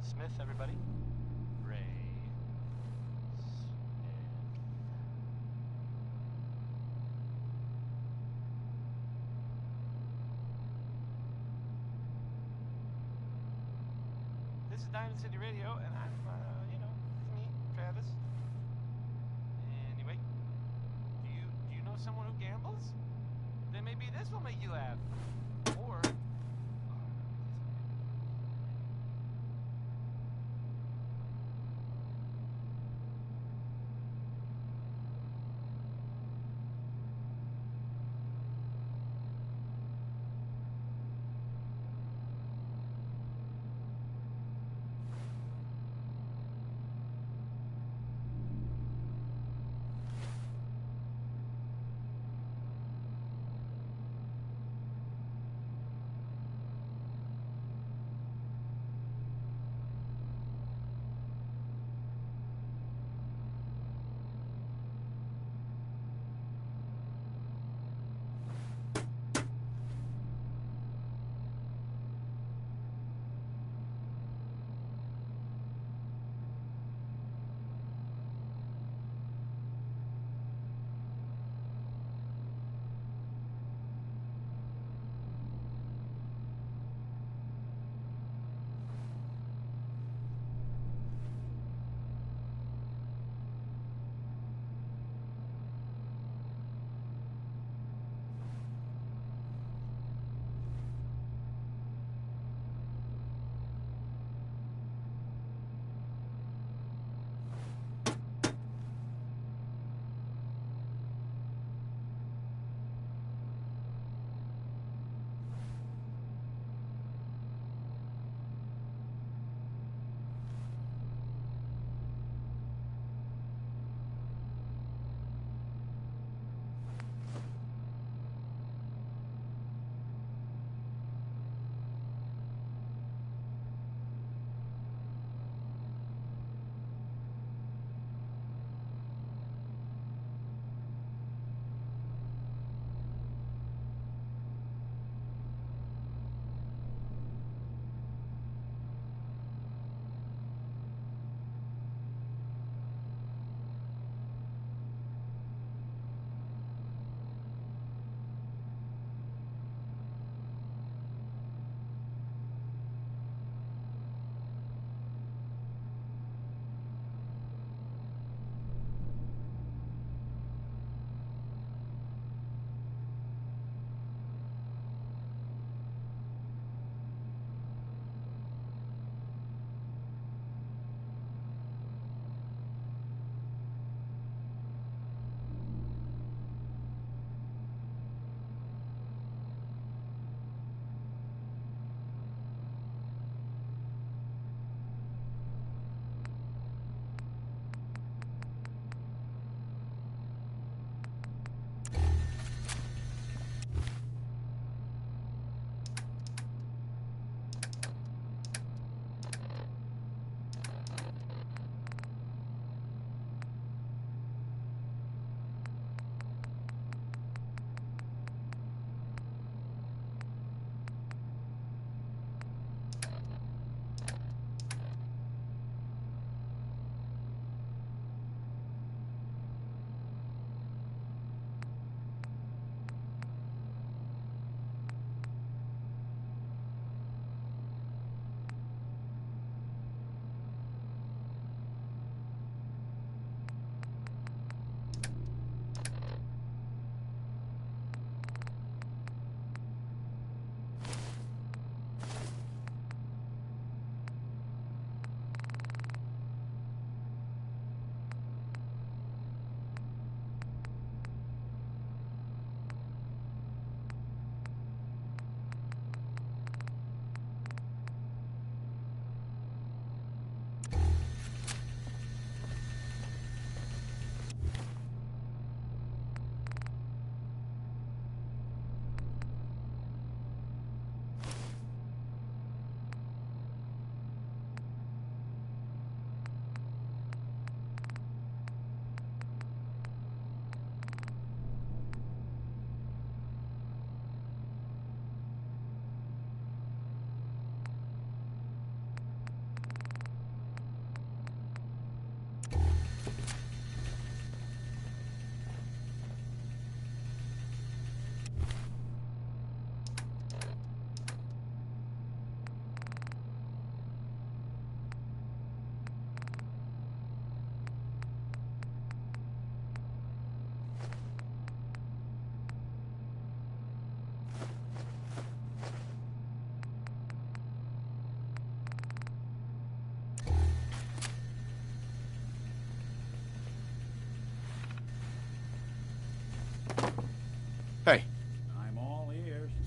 Smith, everybody. Ray Smith. This is Diamond City Radio, and I'm, it's me, Travis. Anyway, do you know someone who gambles? Then maybe this will make you laugh. Or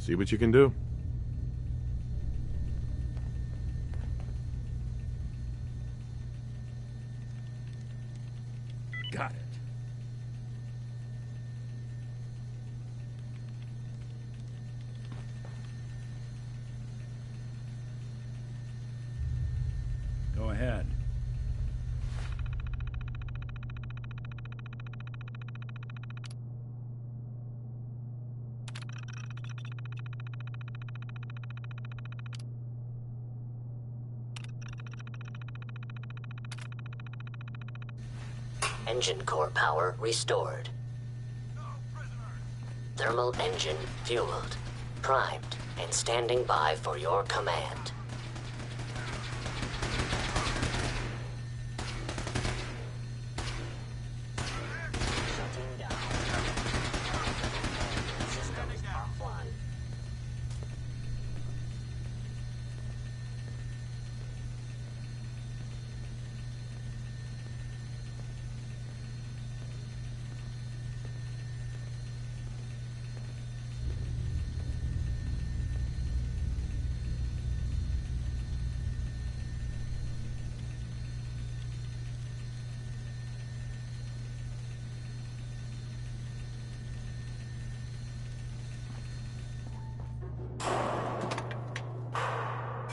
See what you can do. Got it. Go ahead. Engine core power restored. Thermal engine fueled, primed, and standing by for your command. Shutting down. Systems offline.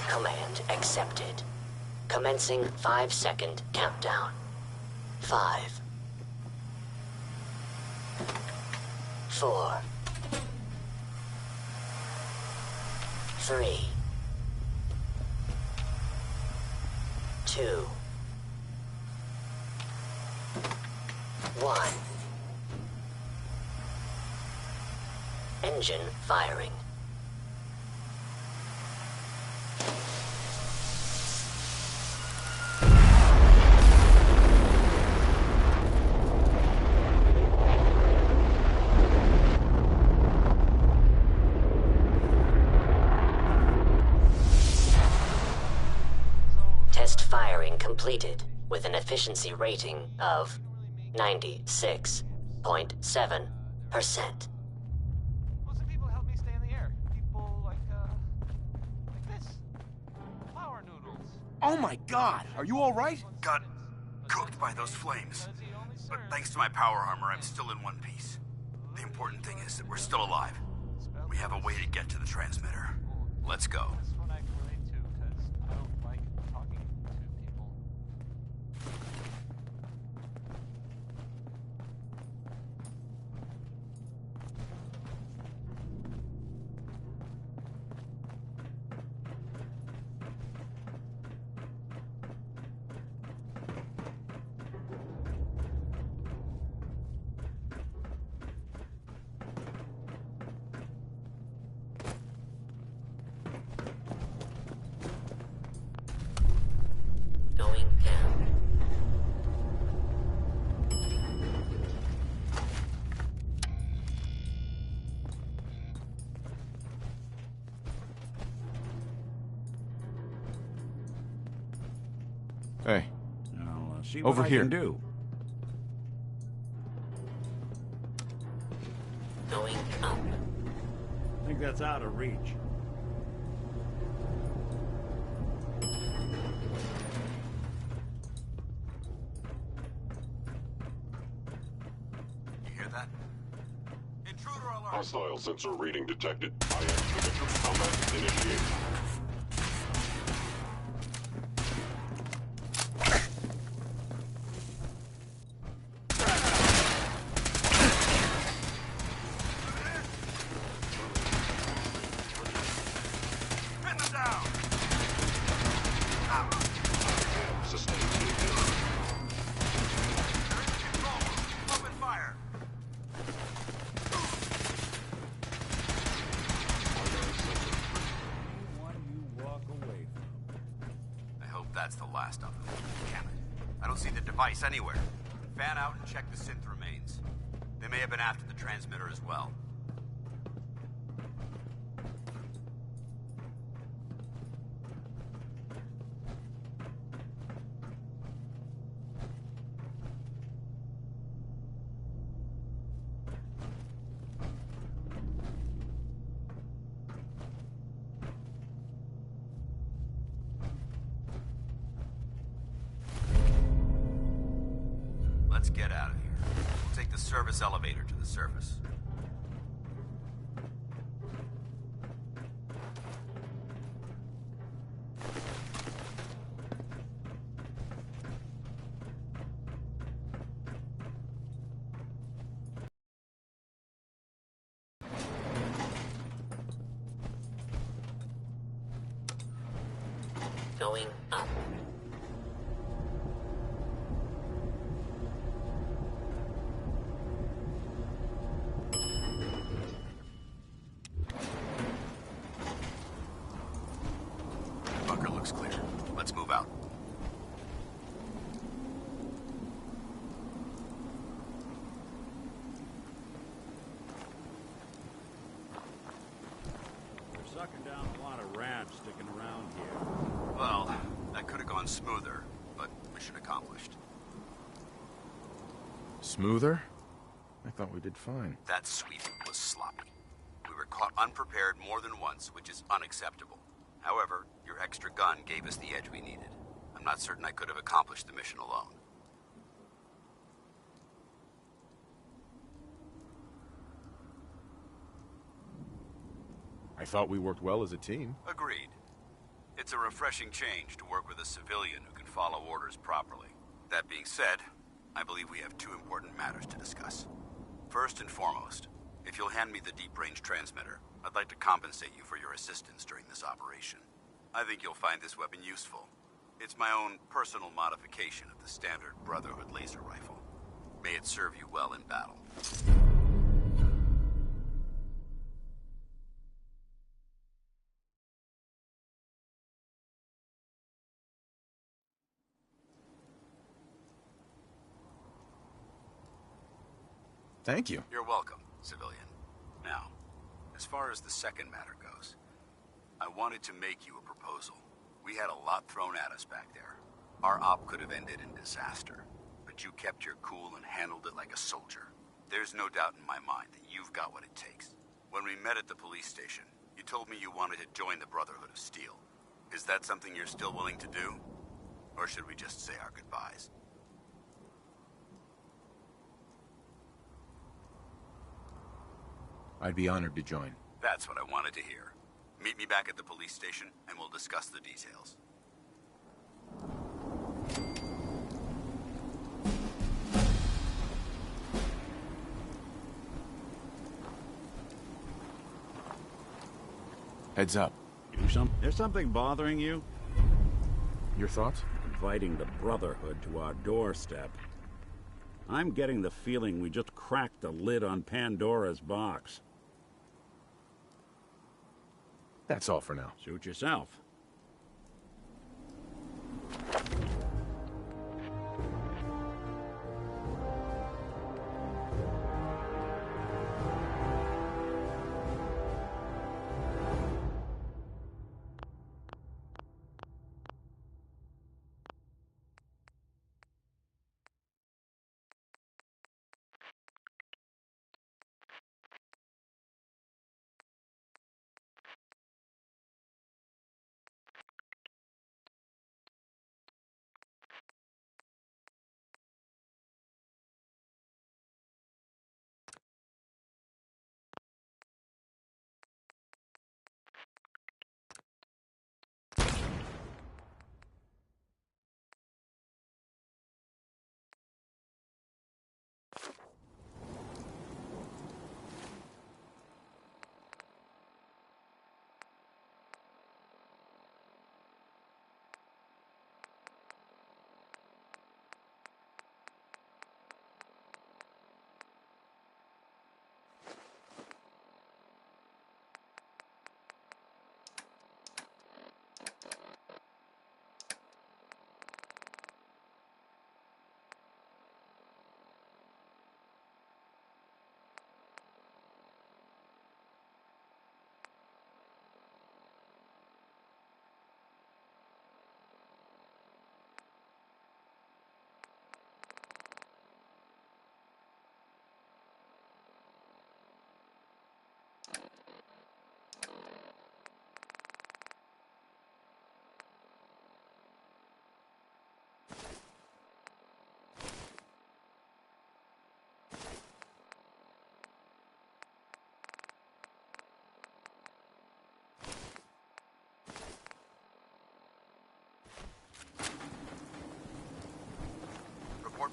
Command accepted. Commencing 5-second countdown. 5, 4, 3, 2, 1. Engine firing. Test firing completed with an efficiency rating of 96.7%. Most of the people help me stay in the air. People like this. Flour noodles. Oh my god! Are you alright? Got cooked by those flames. But thanks to my power armor, I'm still in one piece. The important thing is that we're still alive. We have a way to get to the transmitter. Let's go. This one I can relate to because I don't like talking to people. Going down. Hey. I'll see what Over I here. can do. Going up. I think that's out of reach. You hear that? Intruder alert! Hostile sensor reading detected. I activate combat initiate. Pin them down! Sustained. Control! Open fire! I hope that's the last of them. Damn it. I don't see the device anywhere. Fan out and check the synth remains. They may have been after the transmitter as well. service elevator to the surface. Going up. Bunker looks clear. Let's move out. We're sucking down a lot of rats sticking around here. Well, that could have gone smoother, but mission accomplished. Smoother? I thought we did fine. That sweep was sloppy. We were caught unprepared more than once, which is unacceptable. However, your extra gun gave us the edge we needed. I'm not certain I could have accomplished the mission alone. I thought we worked well as a team. Agreed. It's a refreshing change to work with a civilian who can follow orders properly. That being said, I believe we have two important matters to discuss. First and foremost, if you'll hand me the deep-range transmitter, I'd like to compensate you for your assistance during this operation. I think you'll find this weapon useful. It's my own personal modification of the standard Brotherhood laser rifle. May it serve you well in battle. Thank you. You're welcome, civilian. Now, as far as the second matter goes, I wanted to make you a proposal. We had a lot thrown at us back there. Our op could have ended in disaster, but you kept your cool and handled it like a soldier. There's no doubt in my mind that you've got what it takes. When we met at the police station, you told me you wanted to join the Brotherhood of Steel. Is that something you're still willing to do? Or should we just say our goodbyes? I'd be honored to join. That's what I wanted to hear. Meet me back at the police station, and we'll discuss the details. Heads up. There's something bothering you? Your thoughts? Inviting the Brotherhood to our doorstep. I'm getting the feeling we just cracked the lid on Pandora's box. That's all for now. Suit yourself.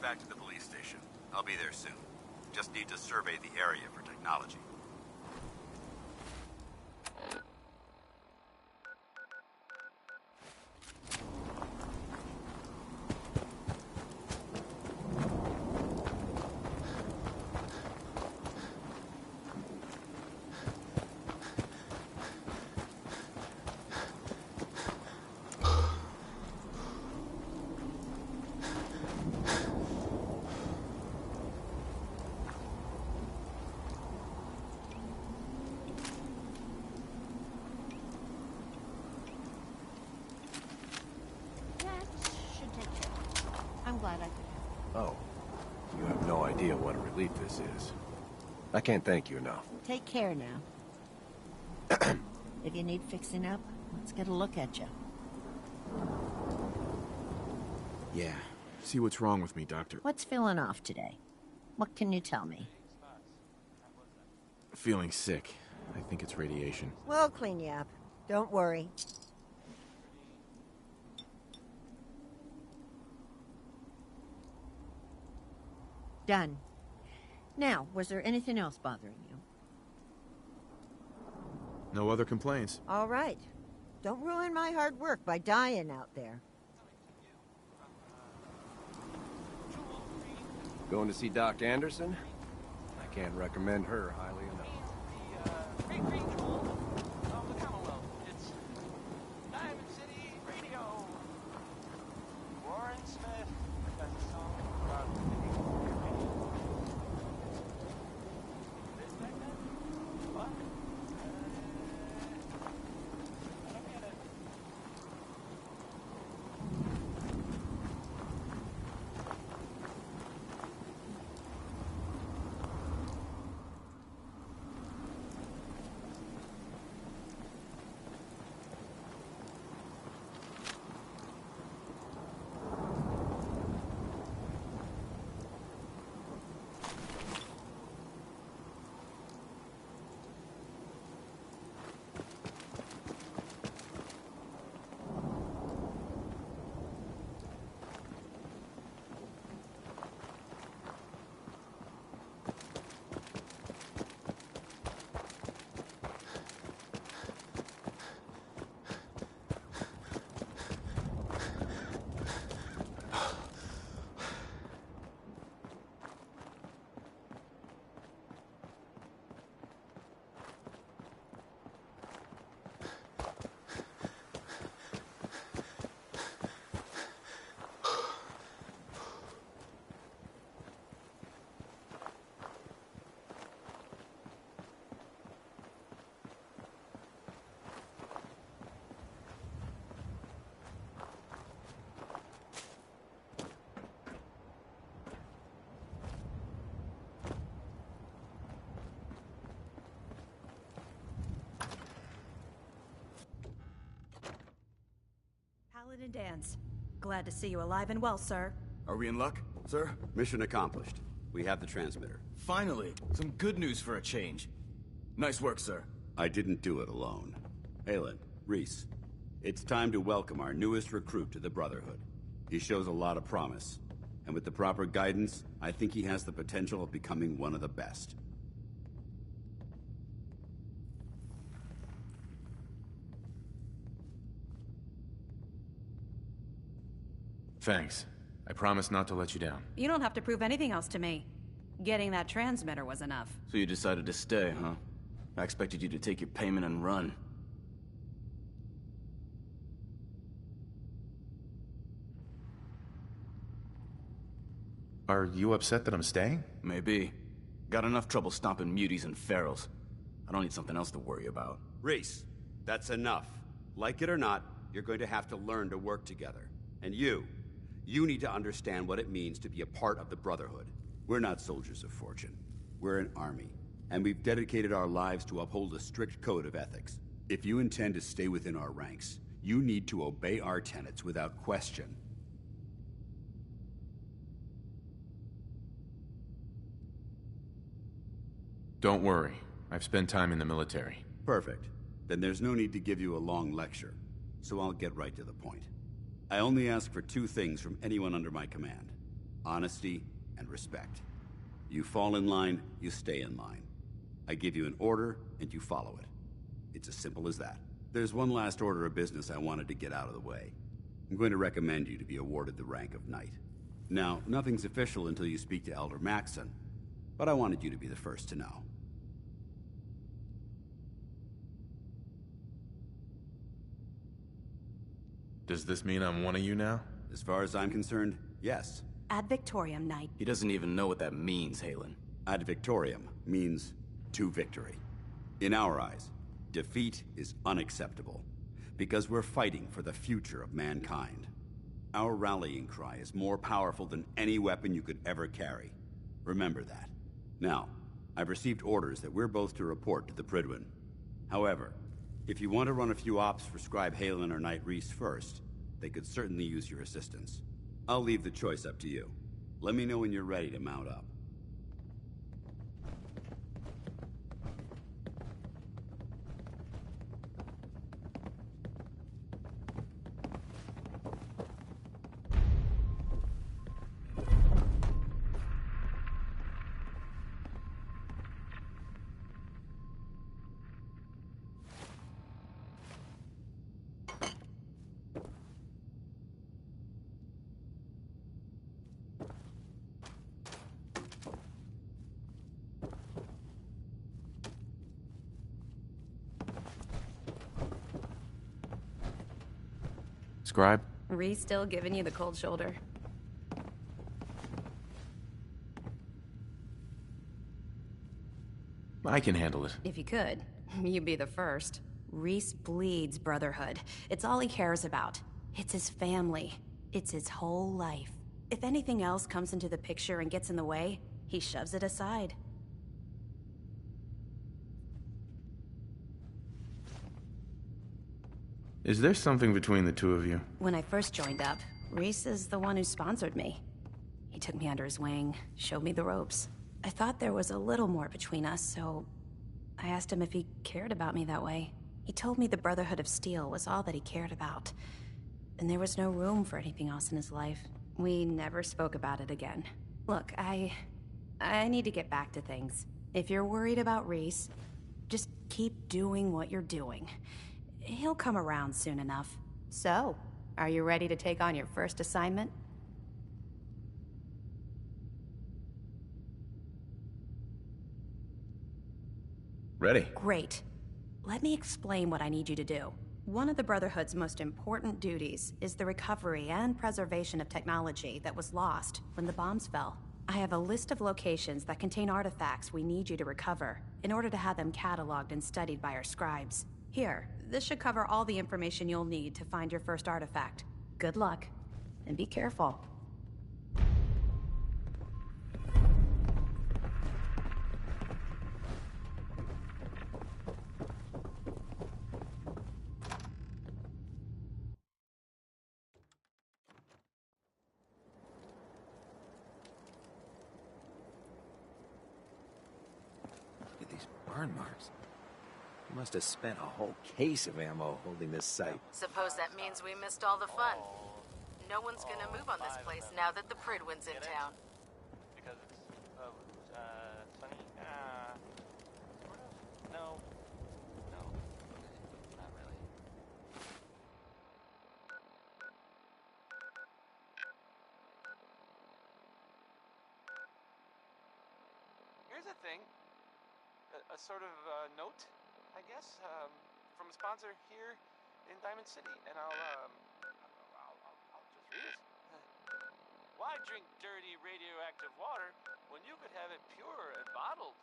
back to the police station. I'll be there soon. Just need to survey the area for technology. I'm glad I could help. Oh, you have no idea what a relief this is. I can't thank you enough. Take care now. If you need fixing up, let's get a look at you. Yeah. See what's wrong with me, Doctor. What's feeling off today? What can you tell me? Feeling sick. I think it's radiation. We'll clean you up. Don't worry. Done. Now, was there anything else bothering you? No other complaints. All right. Don't ruin my hard work by dying out there. Going to see Doc Anderson? I can't recommend her highly enough. Great green jewel of the Commonwealth. It's Diamond City Radio. Warren Smith has a song about this back then? What? I don't get it. Paladin Dance. Glad to see you alive and well, sir. Are we in luck, sir? Mission accomplished. We have the transmitter. Finally, some good news for a change. Nice work, sir. I didn't do it alone. Halen, Reese, it's time to welcome our newest recruit to the Brotherhood. He shows a lot of promise, and with the proper guidance, I think he has the potential of becoming one of the best. Thanks. I promise not to let you down. You don't have to prove anything else to me. Getting that transmitter was enough. So you decided to stay, huh? I expected you to take your payment and run. Are you upset that I'm staying? Maybe. Got enough trouble stomping muties and ferals. I don't need something else to worry about. Reese, that's enough. Like it or not, you're going to have to learn to work together. And you need to understand what it means to be a part of the Brotherhood. We're not soldiers of fortune. We're an army, and we've dedicated our lives to uphold a strict code of ethics. If you intend to stay within our ranks, you need to obey our tenets without question. Don't worry. I've spent time in the military. Perfect. Then there's no need to give you a long lecture, so I'll get right to the point. I only ask for two things from anyone under my command. honesty, and respect. You fall in line, you stay in line. I give you an order, and you follow it. It's as simple as that. There's one last order of business I wanted to get out of the way. I'm going to recommend you to be awarded the rank of Knight. Now, nothing's official until you speak to Elder Maxson, but I wanted you to be the first to know. Does this mean I'm one of you now? As far as I'm concerned, yes. Ad Victoriam, Knight. He doesn't even know what that means, Halen. Ad Victoriam means to victory. In our eyes, defeat is unacceptable, because we're fighting for the future of mankind. Our rallying cry is more powerful than any weapon you could ever carry. Remember that. Now, I've received orders that we're both to report to the Prydwen. However, if you want to run a few ops for Scribe Halen or Knight Rhys first, they could certainly use your assistance. I'll leave the choice up to you. Let me know when you're ready to mount up. Scribe? Rhys still giving you the cold shoulder? I can handle it. If you could, you'd be the first. Rhys bleeds Brotherhood. It's all he cares about. It's his family. It's his whole life. If anything else comes into the picture and gets in the way, he shoves it aside. Is there something between the two of you? When I first joined up, Rhys is the one who sponsored me. He took me under his wing, showed me the ropes. I thought there was a little more between us, so I asked him if he cared about me that way. He told me the Brotherhood of Steel was all that he cared about, and there was no room for anything else in his life. We never spoke about it again. Look, I need to get back to things. If you're worried about Rhys, just keep doing what you're doing. He'll come around soon enough. So, are you ready to take on your first assignment? Ready. Great. Let me explain what I need you to do. One of the Brotherhood's most important duties is the recovery and preservation of technology that was lost when the bombs fell. I have a list of locations that contain artifacts we need you to recover in order to have them cataloged and studied by our scribes. Here, this should cover all the information you'll need to find your first artifact. Good luck, and be careful. Look at these burn marks. You must have spent a whole case of ammo holding this site. Suppose that means we missed all the fun. No one's gonna move on this place now that the Prydwen's in town. Because it's sunny. No. No. Not really. Here's a thing. A sort of note, I guess, from a sponsor here in Diamond City, and I'll just read it. Why drink dirty radioactive water when you could have it pure and bottled?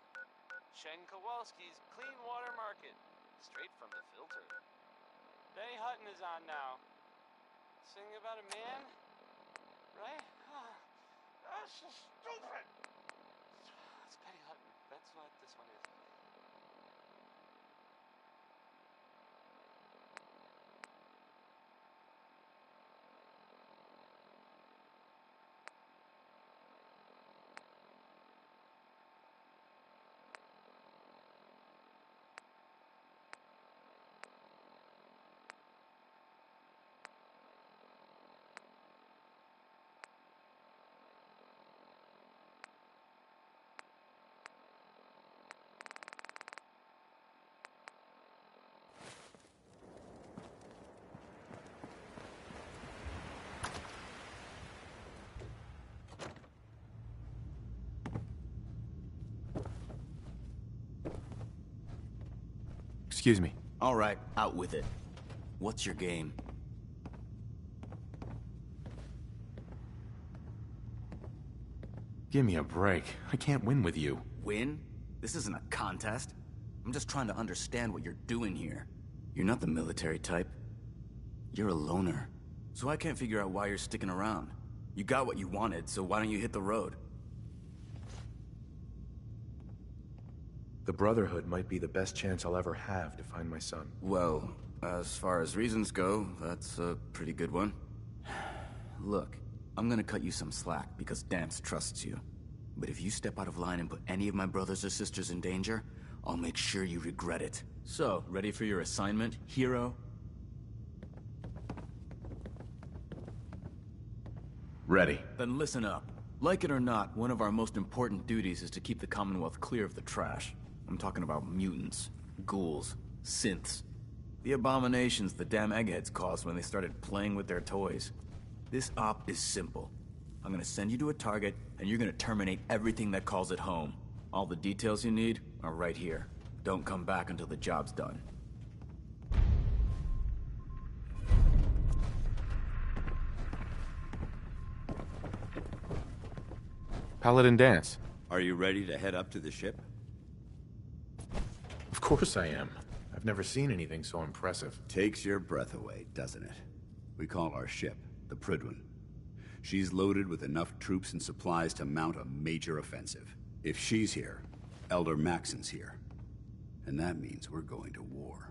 Chen Kowalski's Clean Water Market, straight from the filter. Benny Hutton is on now. Singing about a man, right? That's so stupid. It's Benny Hutton. That's what this one is. Excuse me. All right, out with it. What's your game? Give me a break. I can't win with you. Win? This isn't a contest. I'm just trying to understand what you're doing here. You're not the military type. You're a loner. So I can't figure out why you're sticking around. You got what you wanted, so why don't you hit the road? The Brotherhood might be the best chance I'll ever have to find my son. Well, as far as reasons go, that's a pretty good one. Look, I'm gonna cut you some slack because Dance trusts you. But if you step out of line and put any of my brothers or sisters in danger, I'll make sure you regret it. So, ready for your assignment, hero? Ready. Then listen up. Like it or not, one of our most important duties is to keep the Commonwealth clear of the trash. I'm talking about mutants, ghouls, synths. The abominations the damn eggheads caused when they started playing with their toys. This op is simple. I'm gonna send you to a target, and you're gonna terminate everything that calls it home. All the details you need are right here. Don't come back until the job's done. Paladin Dance. Are you ready to head up to the ship? Of course I am. I've never seen anything so impressive. Takes your breath away, doesn't it? We call our ship the Prydwen. She's loaded with enough troops and supplies to mount a major offensive. If she's here, Elder Maxon's here. And that means we're going to war.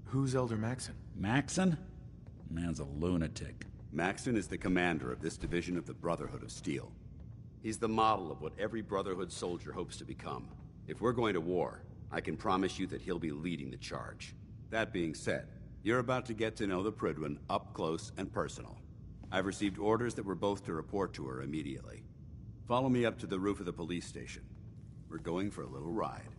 Who's Elder Maxon? Maxon? Man's a lunatic. Maxon is the commander of this division of the Brotherhood of Steel. He's the model of what every Brotherhood soldier hopes to become. If we're going to war, I can promise you that he'll be leading the charge. That being said, you're about to get to know the Prydwen up close and personal. I've received orders that we're both to report to her immediately. Follow me up to the roof of the police station. We're going for a little ride.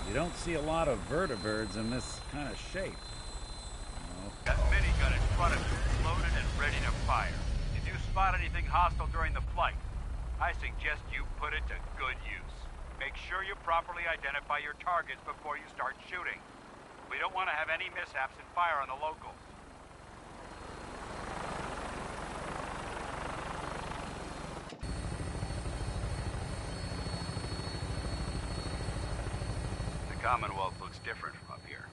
You don't see a lot of vertibirds in this kind of shape. That minigun in front of you is loaded and ready to fire. If you spot anything hostile during the flight, I suggest you put it to good use. Make sure you properly identify your targets before you start shooting. We don't want to have any mishaps and fire on the locals. The Commonwealth looks different from up here,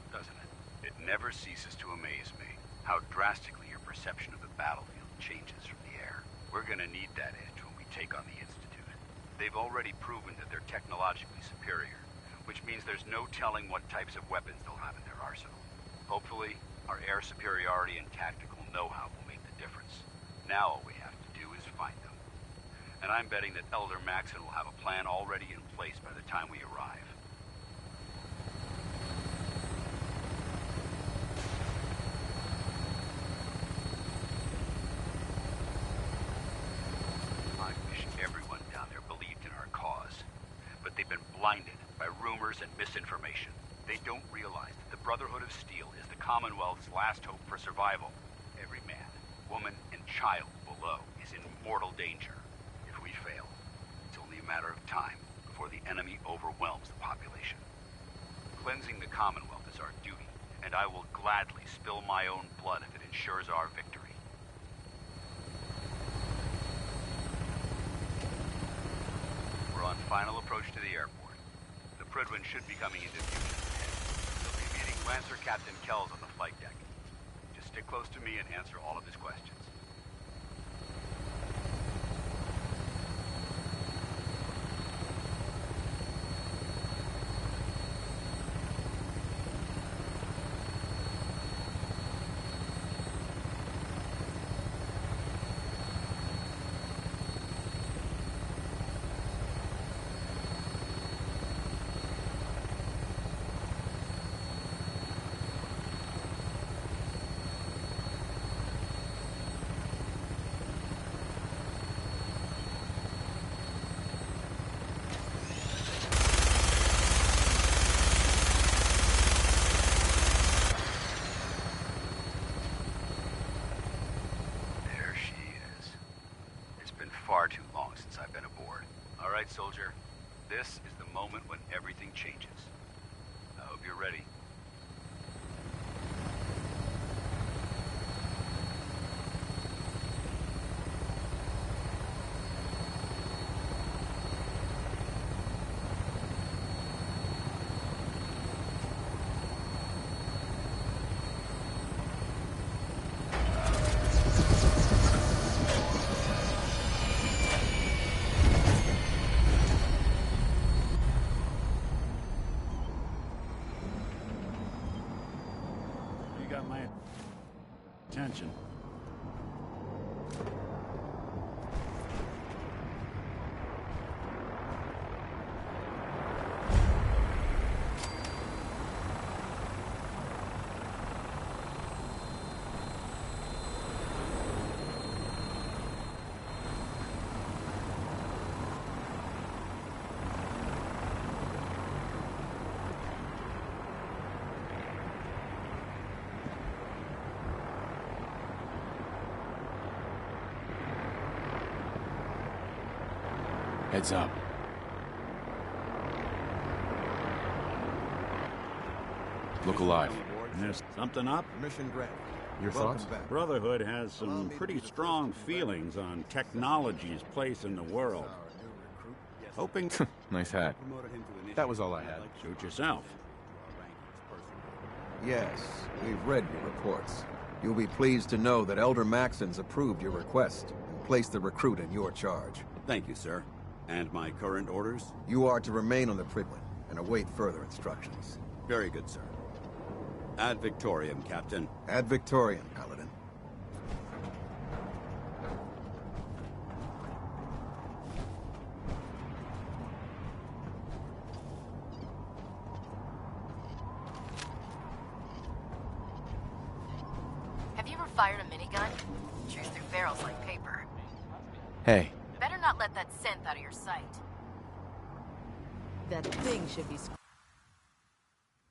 doesn't it? It never ceases to amaze me how drastically your perception of the battlefield changes from the air. We're gonna need that edge when we take on the Institute. They've already proven that they're technologically superior, which means there's no telling what types of weapons they'll have in their arsenal. Hopefully, our air superiority and tactical know-how will make the difference. Now all we have to do is find them. And I'm betting that Elder Maxon will have a plan already in place by the time we arrive. I wish everyone down there believed in our cause. But they've been blinded by rumors and misinformation. They don't realize that the Brotherhood of Steel is the Commonwealth's last hope for survival. Every man, woman, and child below is in mortal danger. If we fail, it's only a matter of time before the enemy overwhelms the population. Cleansing the Commonwealth is our duty, and I will gladly spill my own blood if it ensures our victory. We're on final approach to the airport. The Prydwen should be coming into view just ahead. They'll be meeting Lancer Captain Kells on the flight deck. Just stick close to me and answer all of his questions. soldier. This is the moment when everything changes. I hope you're ready. Got my attention. Heads up. Look alive. There's something up? Mission granted. Your thoughts? Brotherhood has some pretty strong feelings on technology's place in the world. Hoping... Nice hat. That was all I had. Shoot yourself. Yes, we've read your reports. You'll be pleased to know that Elder Maxon's approved your request and placed the recruit in your charge. Thank you, sir. And my current orders? You are to remain on the Prydwen and await further instructions. Very good, sir. Ad Victoriam, Captain. Ad Victoriam, Paladin. Have you ever fired a minigun? Chews through barrels like paper. Hey. Better not let that synth out of your sight. That thing should be...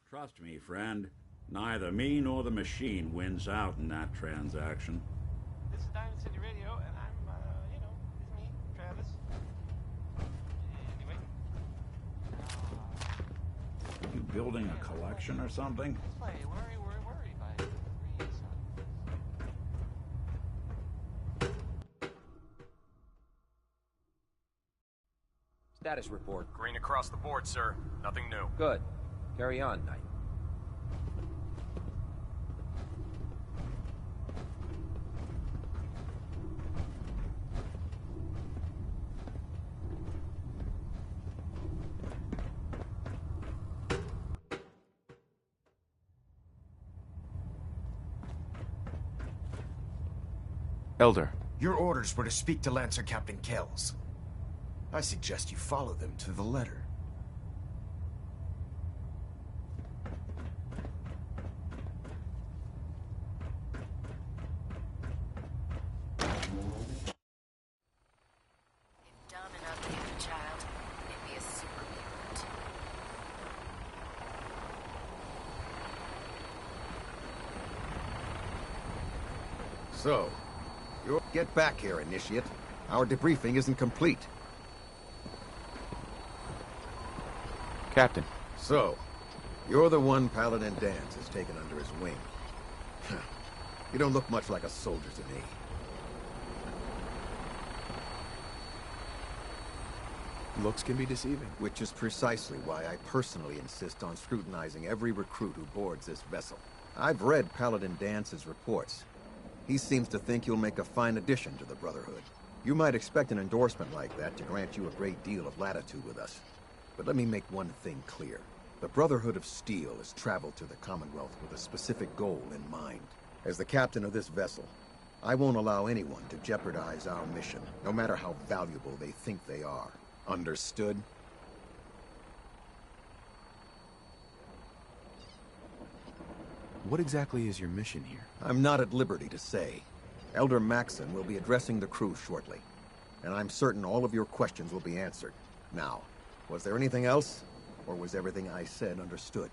Trust me, friend. Neither me nor the machine wins out in that transaction. This is Diamond City Radio, and I'm, it's me, Travis. Anyway. You building a collection or something? Let's play Worry, Worry, Worry by Breeze. Status report. Green across the board, sir. Nothing new. Good. Carry on, Knight. Elder. Your orders were to speak to Lancer Captain Kells. I suggest you follow them to the letter. If dumb and ugly as a child, it'd be a super mutant. So, get back here, Initiate. Our debriefing isn't complete. Captain. So, you're the one Paladin Danse has taken under his wing. You don't look much like a soldier to me. Looks can be deceiving. Which is precisely why I personally insist on scrutinizing every recruit who boards this vessel. I've read Paladin Dance's reports. He seems to think you'll make a fine addition to the Brotherhood. You might expect an endorsement like that to grant you a great deal of latitude with us. But let me make one thing clear. The Brotherhood of Steel has traveled to the Commonwealth with a specific goal in mind. As the captain of this vessel, I won't allow anyone to jeopardize our mission, no matter how valuable they think they are. Understood? What exactly is your mission here? I'm not at liberty to say. Elder Maxon will be addressing the crew shortly, and I'm certain all of your questions will be answered. Now, was there anything else, or was everything I said understood?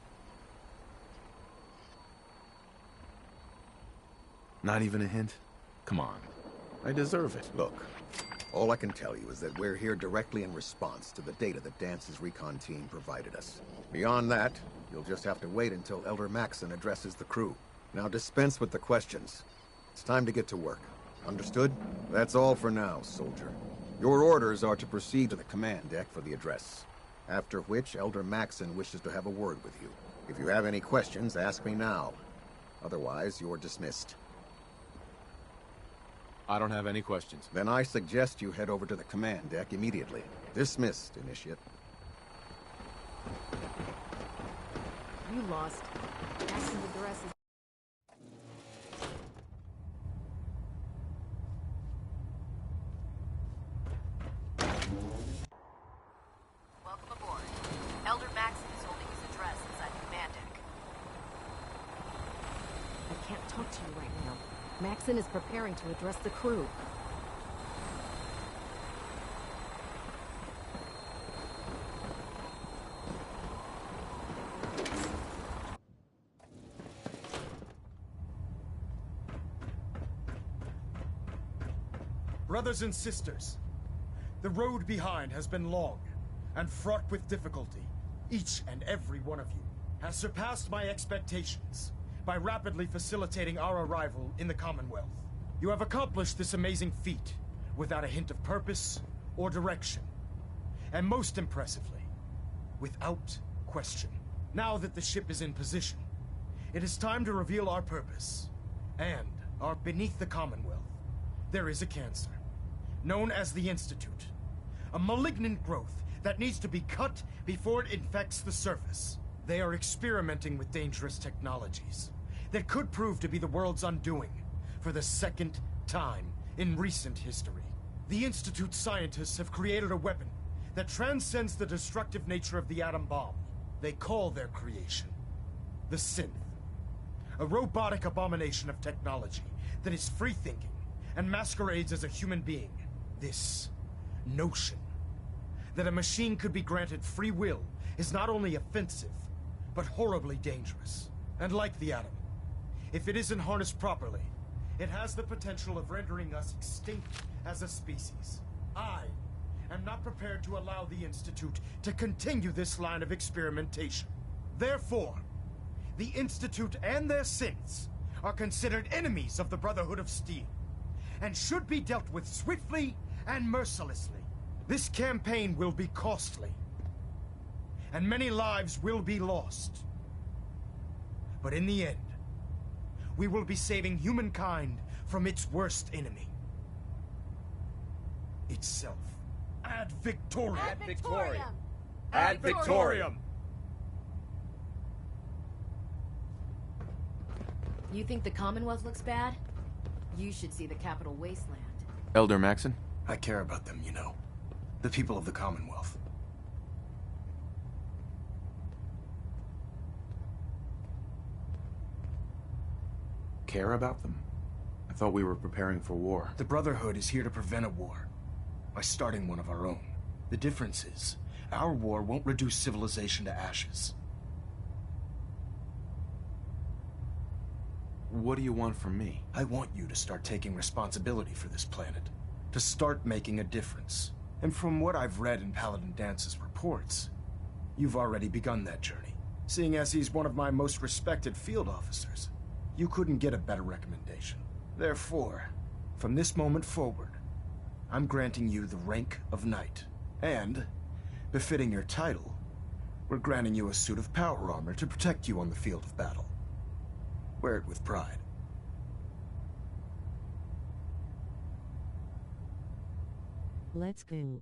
Not even a hint? Come on. I deserve it. Look, All I can tell you is that we're here directly in response to the data that Dance's recon team provided us. Beyond that, you'll just have to wait until Elder Maxson addresses the crew. Now dispense with the questions. It's time to get to work. Understood? That's all for now, soldier. Your orders are to proceed to the command deck for the address. After which, Elder Maxson wishes to have a word with you. If you have any questions, ask me now. Otherwise, you're dismissed. I don't have any questions. Then I suggest you head over to the command deck immediately. Dismissed, Initiate. You lost. Maxson's address is... Welcome aboard. Elder Maxson is holding his address inside the command deck. I can't talk to you right now. Maxson is preparing to address the crew. Brothers and sisters, the road behind has been long and fraught with difficulty. Each and every one of you has surpassed my expectations by rapidly facilitating our arrival in the Commonwealth. You have accomplished this amazing feat without a hint of purpose or direction. And most impressively, without question. Now that the ship is in position, it is time to reveal our purpose. And beneath the Commonwealth, there is a cancer, known as the Institute. A malignant growth that needs to be cut before it infects the surface. They are experimenting with dangerous technologies that could prove to be the world's undoing for the second time in recent history. The Institute's scientists have created a weapon that transcends the destructive nature of the atom bomb. They call their creation the Synth, a robotic abomination of technology that is free-thinking and masquerades as a human being. This notion that a machine could be granted free will is not only offensive, but horribly dangerous. And like the atom, if it isn't harnessed properly, it has the potential of rendering us extinct as a species. I am not prepared to allow the Institute to continue this line of experimentation. Therefore, the Institute and their synths are considered enemies of the Brotherhood of Steel, and should be dealt with swiftly and mercilessly. This campaign will be costly, and many lives will be lost. But in the end, we will be saving humankind from its worst enemy. Itself. Ad Victoriam! Ad Victoriam! Ad Victoriam! You think the Commonwealth looks bad? You should see the Capital Wasteland. Elder Maxson? I care about them, you know. The people of the Commonwealth. Care about them? I thought we were preparing for war. The Brotherhood is here to prevent a war by starting one of our own. The difference is, our war won't reduce civilization to ashes. What do you want from me? I want you to start taking responsibility for this planet. To start making a difference. And from what I've read in Paladin Dance's reports, you've already begun that journey. Seeing as he's one of my most respected field officers, you couldn't get a better recommendation. Therefore, from this moment forward, I'm granting you the rank of Knight. And, befitting your title, we're granting you a suit of power armor to protect you on the field of battle. Wear it with pride. Let's go.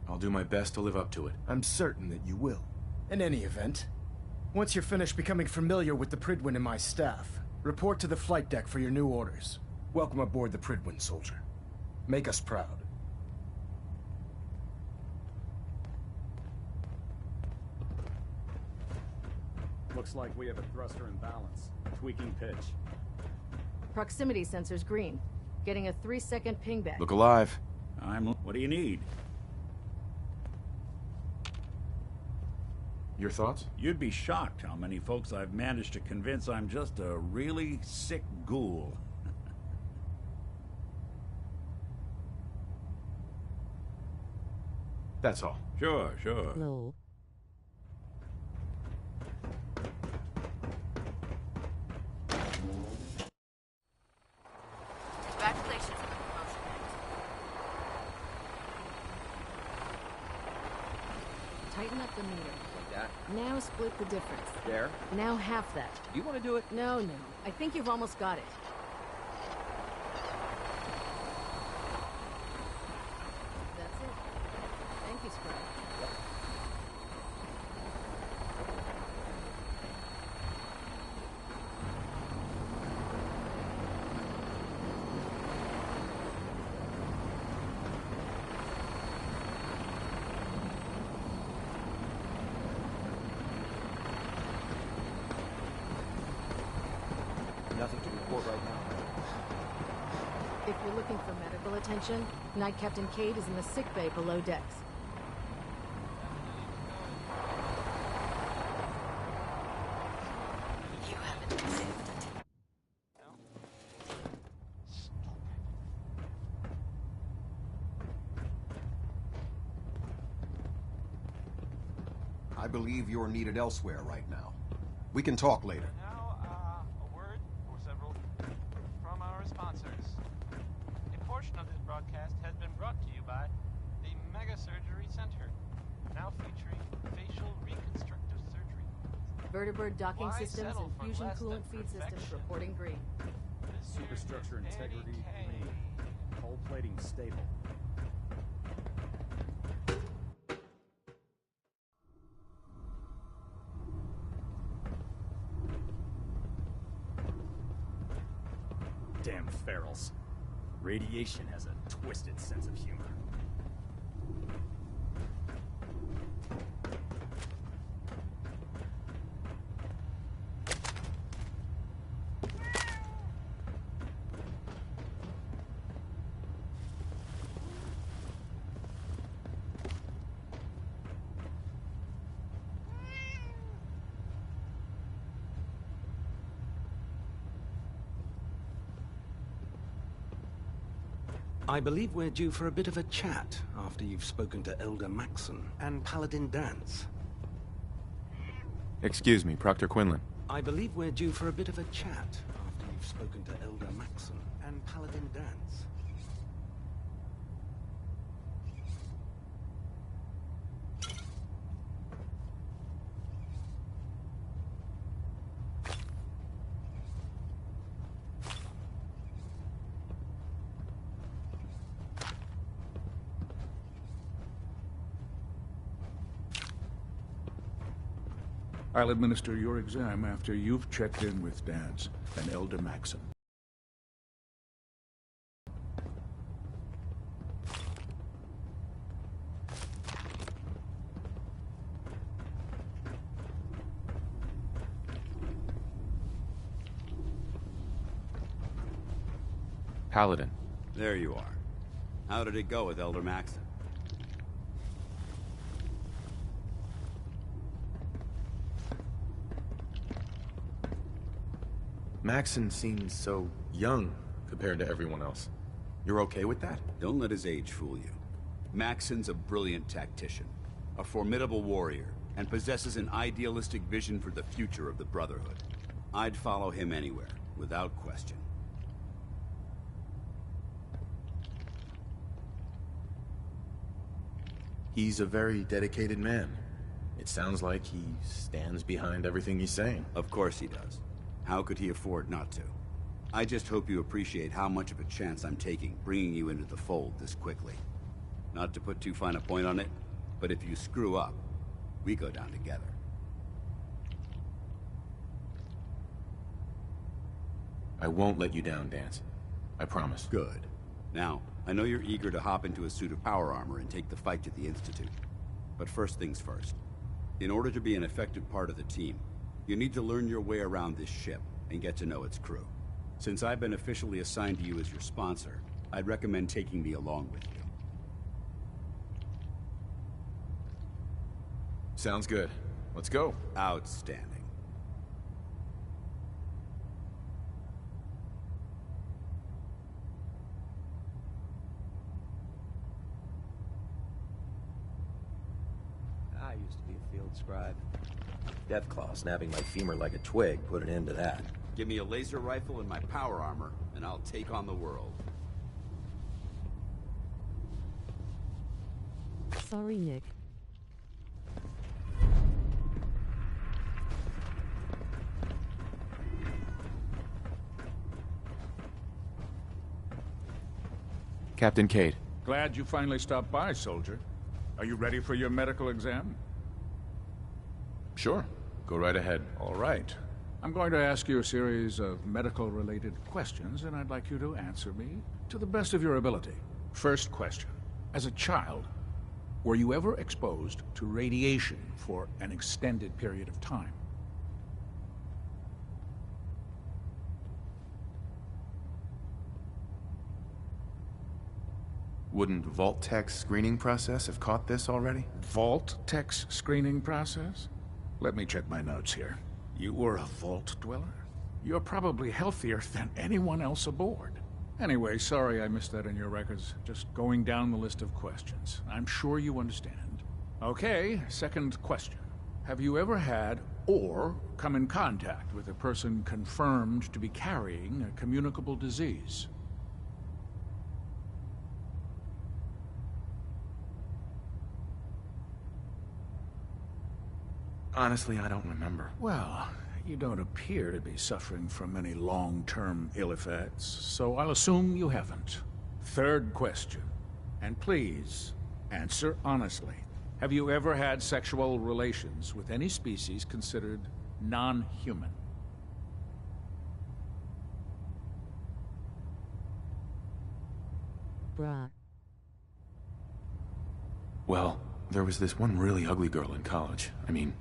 I'll do my best to live up to it. I'm certain that you will. In any event, once you're finished becoming familiar with the Prydwen and my staff, report to the flight deck for your new orders. Welcome aboard the Prydwen, soldier. Make us proud. Looks like we have a thruster imbalance. Tweaking pitch. Proximity sensor's green. Getting a 3-second ping back. Look alive. What do you need? Your thoughts? You'd be shocked how many folks I've managed to convince I'm just a really sick ghoul. That's all. Sure, sure. No. Congratulations on the promotion. Tighten up the meter. Like that. Now split the difference. There. Now half that. You want to do it? No. I think you've almost got it. That's it. Thank you, Scribe. Nothing to report right now. If you're looking for medical attention, Night Captain Cade is in the sick bay below decks. You haven't been saved. I believe you're needed elsewhere right now. We can talk later. Now, a word or several from our sponsors. A portion of this broadcast has been brought to you by the Mega Surgery Center, now featuring facial reconstructive surgery. Vertibird docking Why systems settle and for fusion less coolant than feed systems perfection? reporting green. Superstructure integrity green. Hull plating stable. Damn ferals. Radiation has a twisted sense of humor. I believe we're due for a bit of a chat after you've spoken to Elder Maxon and Paladin Dance. Excuse me, Proctor Quinlan. I believe we're due for a bit of a chat after you've spoken to Elder Maxon and Paladin Dance. I'll administer your exam after you've checked in with Dance and Elder Maxon. Paladin. There you are. How did it go with Elder Maxon? Maxon seems so young compared to everyone else. You're okay with that? Don't let his age fool you. Maxon's a brilliant tactician, a formidable warrior, and possesses an idealistic vision for the future of the Brotherhood. I'd follow him anywhere, without question. He's a very dedicated man. It sounds like he stands behind everything he's saying. Of course he does. How could he afford not to? I just hope you appreciate how much of a chance I'm taking bringing you into the fold this quickly. Not to put too fine a point on it, but if you screw up, we go down together. I won't let you down, Dance. I promise. Good. Now, I know you're eager to hop into a suit of power armor and take the fight to the Institute. But first things first. In order to be an effective part of the team, you need to learn your way around this ship and get to know its crew. Since I've been officially assigned to you as your sponsor, I'd recommend taking me along with you. Sounds good. Let's go. Outstanding. I used to be a field scribe. Deathclaw snapping my femur like a twig put an end to that. Give me a laser rifle and my power armor, and I'll take on the world. Sorry, Nick. Captain Cade. Glad you finally stopped by, soldier. Are you ready for your medical exam? Sure. Go right ahead. All right. I'm going to ask you a series of medical-related questions, and I'd like you to answer me to the best of your ability. First question. As a child, were you ever exposed to radiation for an extended period of time? Wouldn't Vault-Tech's screening process have caught this already? Vault-Tech's screening process? Let me check my notes here. You were a Vault Dweller? You're probably healthier than anyone else aboard. Anyway, sorry I missed that in your records. Just going down the list of questions. I'm sure you understand. Okay, second question. Have you ever had or come in contact with a person confirmed to be carrying a communicable disease? Honestly, I don't remember. Well, you don't appear to be suffering from any long-term ill effects, so I'll assume you haven't. Third question, and please, answer honestly. Have you ever had sexual relations with any species considered non-human? Bruh. Well, there was this one really ugly girl in college. I mean,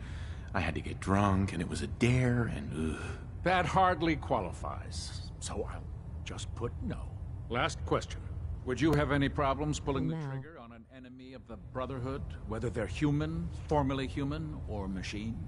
I had to get drunk, and it was a dare, and ugh. That hardly qualifies, so I'll just put no. Last question. Would you have any problems pulling the trigger on an enemy of the Brotherhood, whether they're human, formerly human, or machine?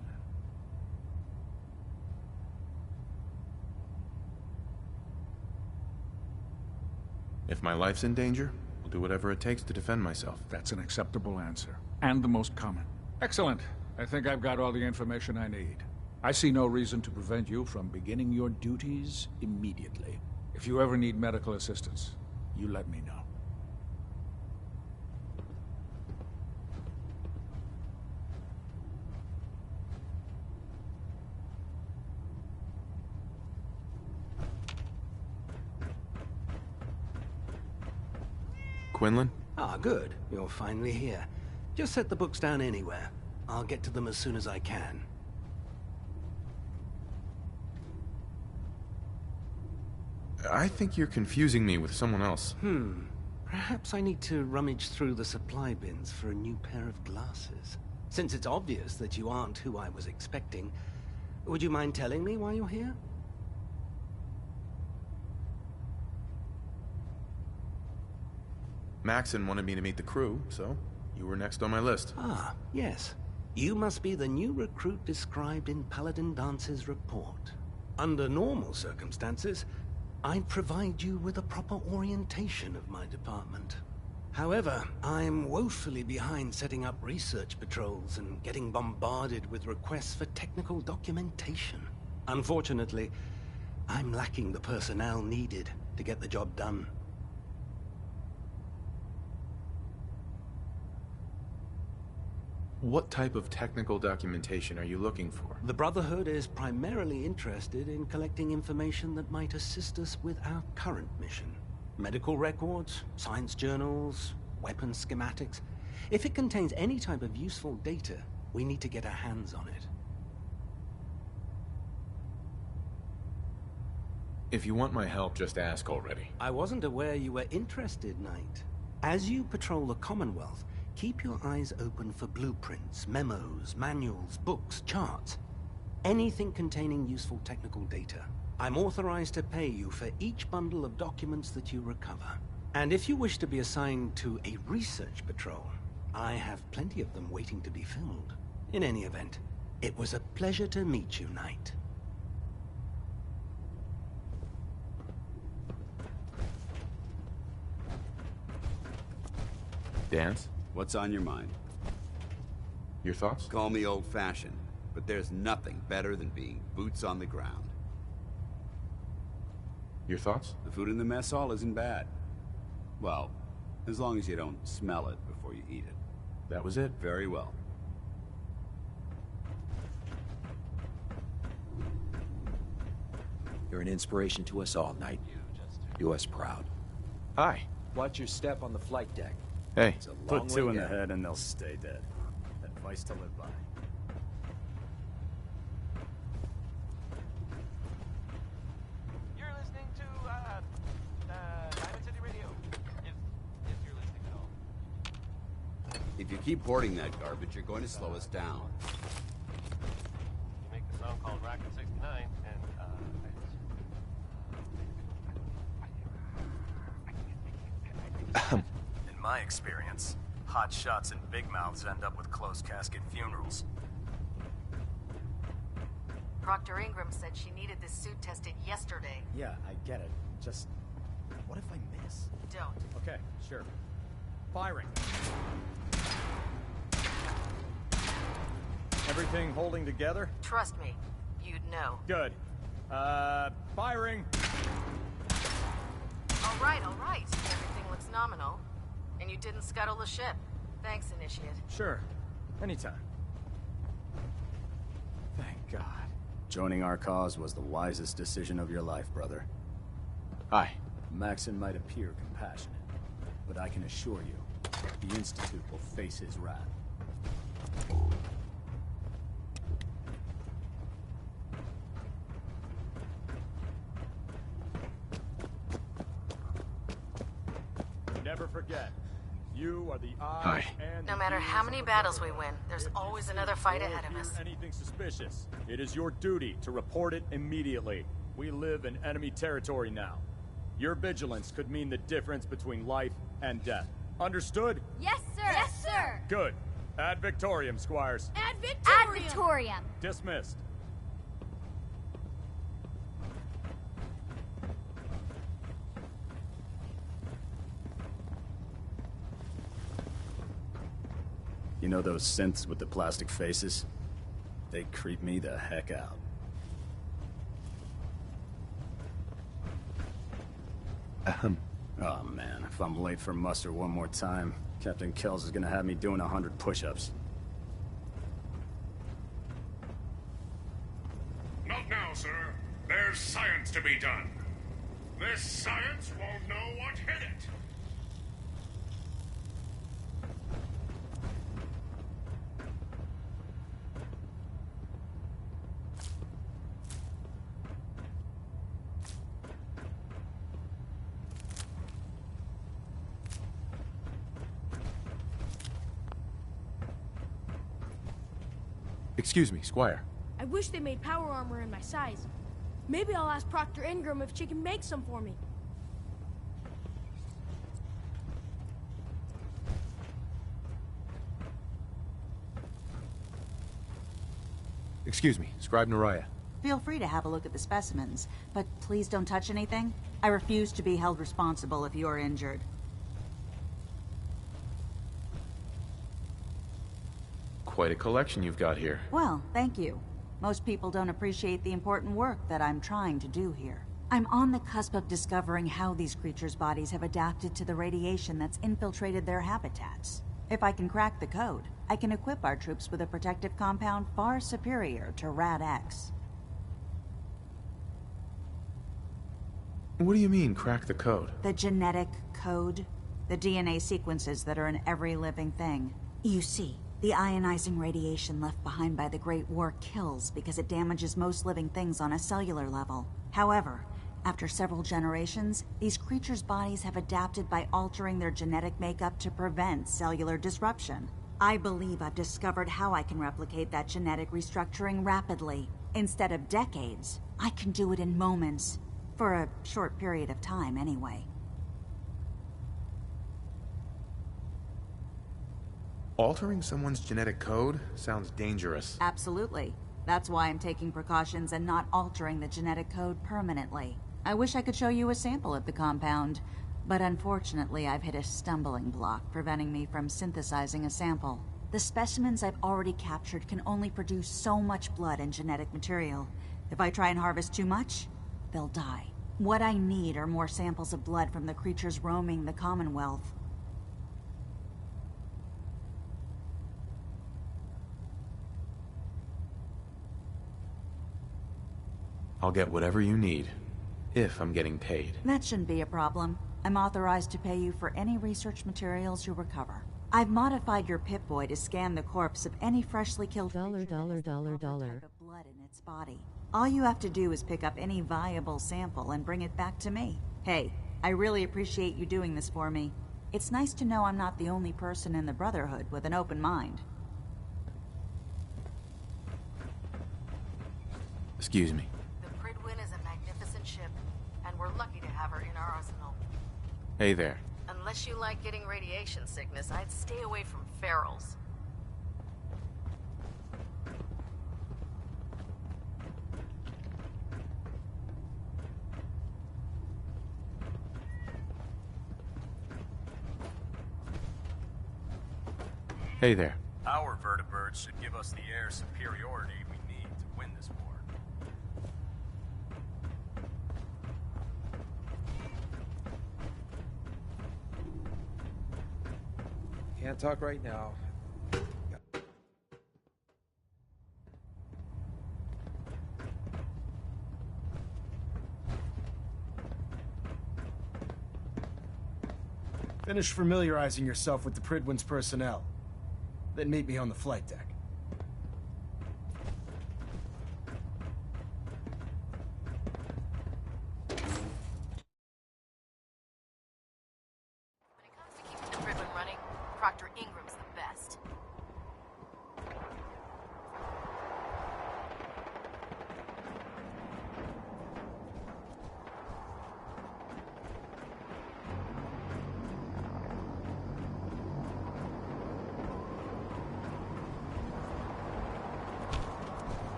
If my life's in danger, I'll do whatever it takes to defend myself. That's an acceptable answer, and the most common. Excellent. I think I've got all the information I need. I see no reason to prevent you from beginning your duties immediately. If you ever need medical assistance, you let me know. Quinlan? Ah, good. You're finally here. Just set the books down anywhere. I'll get to them as soon as I can. I think you're confusing me with someone else. Perhaps I need to rummage through the supply bins for a new pair of glasses. Since it's obvious that you aren't who I was expecting, would you mind telling me why you're here? Maxon wanted me to meet the crew, so you were next on my list. Ah, yes. You must be the new recruit described in Paladin Dance's report. Under normal circumstances, I'd provide you with a proper orientation of my department. However, I'm woefully behind setting up research patrols and getting bombarded with requests for technical documentation. Unfortunately, I'm lacking the personnel needed to get the job done. What type of technical documentation are you looking for? The Brotherhood is primarily interested in collecting information that might assist us with our current mission. Medical records, science journals, weapon schematics. If it contains any type of useful data, we need to get our hands on it. If you want my help, just ask already. I wasn't aware you were interested, Knight. As you patrol the Commonwealth, keep your eyes open for blueprints, memos, manuals, books, charts. Anything containing useful technical data. I'm authorized to pay you for each bundle of documents that you recover. And if you wish to be assigned to a research patrol, I have plenty of them waiting to be filled. In any event, it was a pleasure to meet you, Knight. Dance? What's on your mind? Your thoughts? Call me old-fashioned, but there's nothing better than being boots on the ground. Your thoughts? The food in the mess hall isn't bad. Well, as long as you don't smell it before you eat it. That was it? Very well. You're an inspiration to us all, Knight. Do us proud. Hi. Watch your step on the flight deck. Hey. It's a long Put two way in the down. head and they'll stay dead. Advice to live by. You're listening to Diamond City Radio. If you're listening at all. If you keep hoarding that garbage, you're going to slow us down. You make the song called Rocket 69, and In my experience, hot shots and big mouths end up with closed casket funerals. Proctor Ingram said she needed this suit tested yesterday. Yeah, I get it. Just, what if I miss? Don't. Okay, sure. Firing. Everything holding together? Trust me, you'd know. Good. Firing. All right. Everything looks nominal. And you didn't scuttle the ship. Thanks, Initiate. Sure. Anytime. Thank God. Joining our cause was the wisest decision of your life, brother. Hi. Maxon might appear compassionate, but I can assure you, the Institute will face his wrath. Never forget, you are the eyes and No matter how many battles we win, there's always another fight ahead of us. Anything suspicious, it is your duty to report it immediately. We live in enemy territory now. Your vigilance could mean the difference between life and death. Understood? Yes, sir. Yes, sir. Good. Ad Victoriam, Squires. Ad Victoriam. Ad Victoriam. Dismissed. You know those synths with the plastic faces? They creep me the heck out. Oh man, if I'm late for muster one more time, Captain Kells is gonna have me doing 100 push-ups. Not now, sir. There's science to be done. This science won't know what hit it. Excuse me, Squire. I wish they made power armor in my size. Maybe I'll ask Proctor Ingram if she can make some for me. Excuse me, Scribe Naraya. Feel free to have a look at the specimens, but please don't touch anything. I refuse to be held responsible if you are injured. Quite a collection you've got here. Well, thank you. Most people don't appreciate the important work that I'm trying to do here. I'm on the cusp of discovering how these creatures' bodies have adapted to the radiation that's infiltrated their habitats. If I can crack the code, I can equip our troops with a protective compound far superior to Rad-X. What do you mean, crack the code? The genetic code. The DNA sequences that are in every living thing. You see, the ionizing radiation left behind by the Great War kills because it damages most living things on a cellular level. However, after several generations, these creatures' bodies have adapted by altering their genetic makeup to prevent cellular disruption. I believe I've discovered how I can replicate that genetic restructuring rapidly. Instead of decades, I can do it in moments. For a short period of time, anyway. Altering someone's genetic code sounds dangerous. Absolutely. That's why I'm taking precautions and not altering the genetic code permanently. I wish I could show you a sample of the compound, but unfortunately I've hit a stumbling block preventing me from synthesizing a sample. The specimens I've already captured can only produce so much blood and genetic material. If I try and harvest too much, they'll die. What I need are more samples of blood from the creatures roaming the Commonwealth. I'll get whatever you need, if I'm getting paid. That shouldn't be a problem. I'm authorized to pay you for any research materials you recover. I've modified your Pip-Boy to scan the corpse of any freshly killed creature that has the proper type of blood in its body. All you have to do is pick up any viable sample and bring it back to me. Hey, I really appreciate you doing this for me. It's nice to know I'm not the only person in the Brotherhood with an open mind. Excuse me. The Prydwen is a magnificent ship, and we're lucky to have her in our arsenal. Hey there. Unless you like getting radiation sickness, I'd stay away from ferals. Hey there. Our vertibirds should give us the air superiority we need to win this war. Can't talk right now. Finish familiarizing yourself with the Prydwen's personnel. Then meet me on the flight deck. When it comes to keeping the Prydwen running, Proctor Ingram's the best.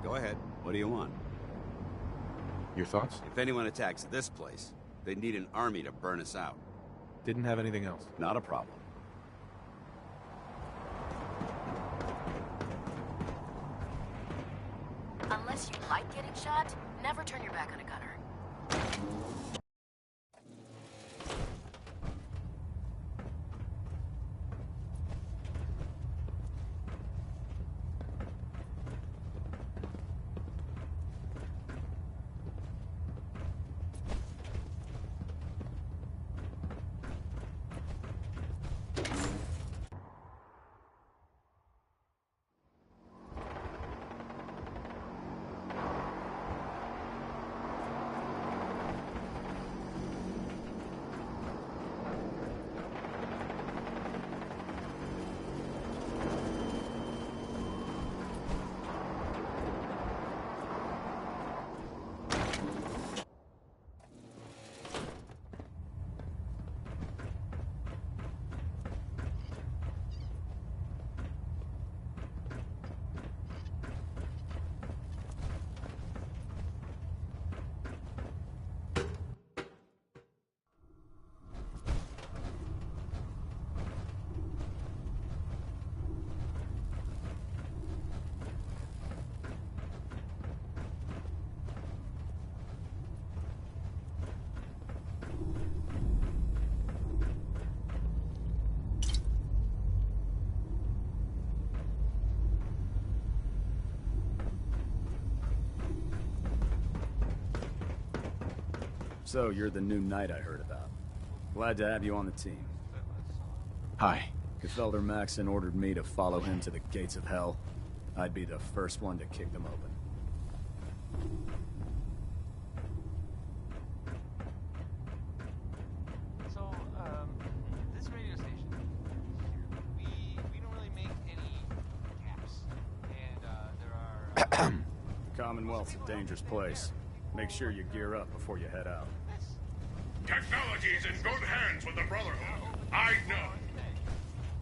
Go ahead. What do you want? Your thoughts? If anyone attacks this place, they need an army to burn us out. Didn't have anything else. Not a problem. Unless you like getting shot, never turn your back on a gunner. So, you're the new knight I heard about. Glad to have you on the team. Hi. If Elder Maxson ordered me to follow him to the gates of hell, I'd be the first one to kick them open. So, this radio station, we don't really make any gaps. And, there are... Commonwealth's a dangerous place. Make sure you gear up before you head out. Technology's in good hands with the Brotherhood. I know.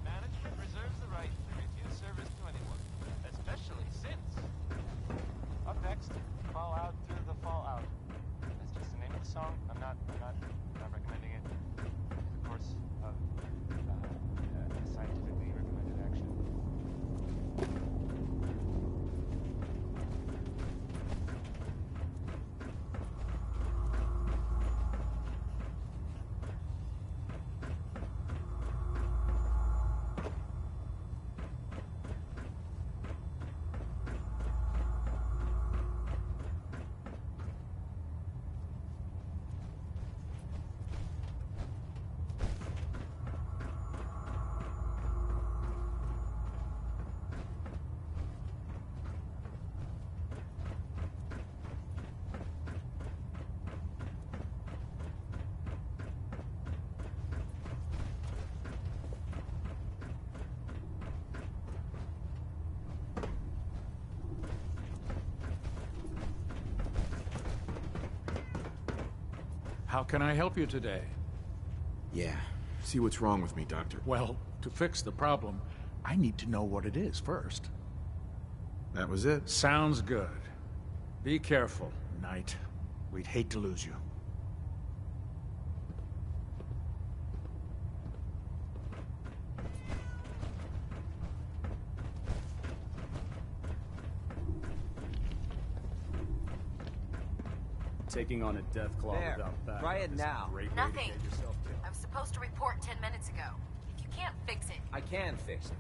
Management reserves the right to refuse service to anyone, especially since. Up next, Fallout through the Fallout. That's just the name of the song. I'm not recommending it. Of course, How can I help you today? Yeah. See what's wrong with me, Doctor. Well, to fix the problem, I need to know what it is first. That was it. Sounds good. Be careful, Knight. We'd hate to lose you. Taking on a death claw There, without back. try it now. Nothing. I was supposed to report 10 minutes ago. If you can't fix it... I can fix it.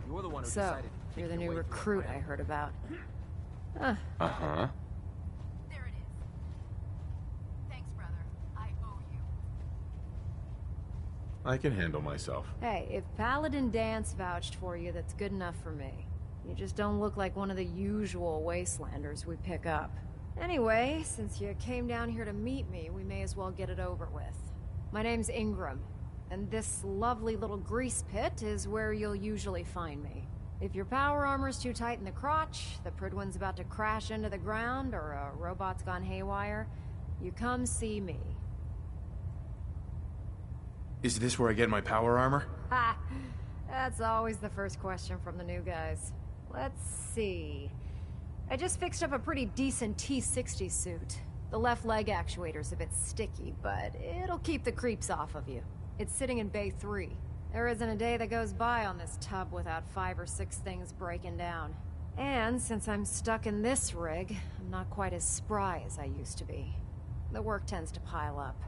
You're the one who So, decided to you're the take it new away from recruit my I heard about. Uh-huh. There it is. Thanks, brother. I owe you. I can handle myself. Hey, if Paladin Dance vouched for you, that's good enough for me. You just don't look like one of the usual wastelanders we pick up. Anyway, since you came down here to meet me, we may as well get it over with. My name's Ingram, and this lovely little grease pit is where you'll usually find me. If your power armor's too tight in the crotch, the Prydwen's about to crash into the ground, or a robot's gone haywire, you come see me. Is this where I get my power armor? Ha! That's always the first question from the new guys. Let's see. I just fixed up a pretty decent T-60 suit. The left leg actuator's a bit sticky, but it'll keep the creeps off of you. It's sitting in Bay 3. There isn't a day that goes by on this tub without 5 or 6 things breaking down. And since I'm stuck in this rig, I'm not quite as spry as I used to be. The work tends to pile up.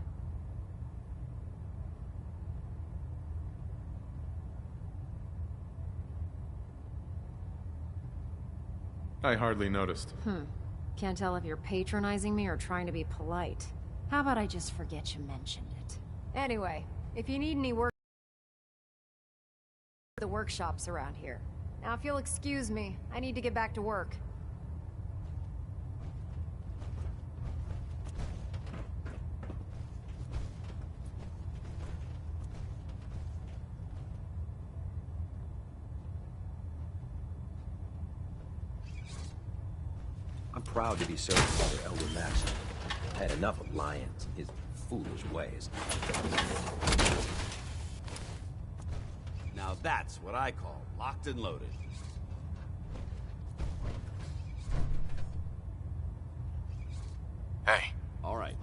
I hardly noticed. Can't tell if you're patronizing me or trying to be polite. How about I just forget you mentioned it? Anyway, if you need any work, the workshops around here. Now, if you'll excuse me, I need to get back to work. I'm proud to be serving under Elder Maxson. Had enough of Lyons and his foolish ways. Now that's what I call locked and loaded. Hey. All right.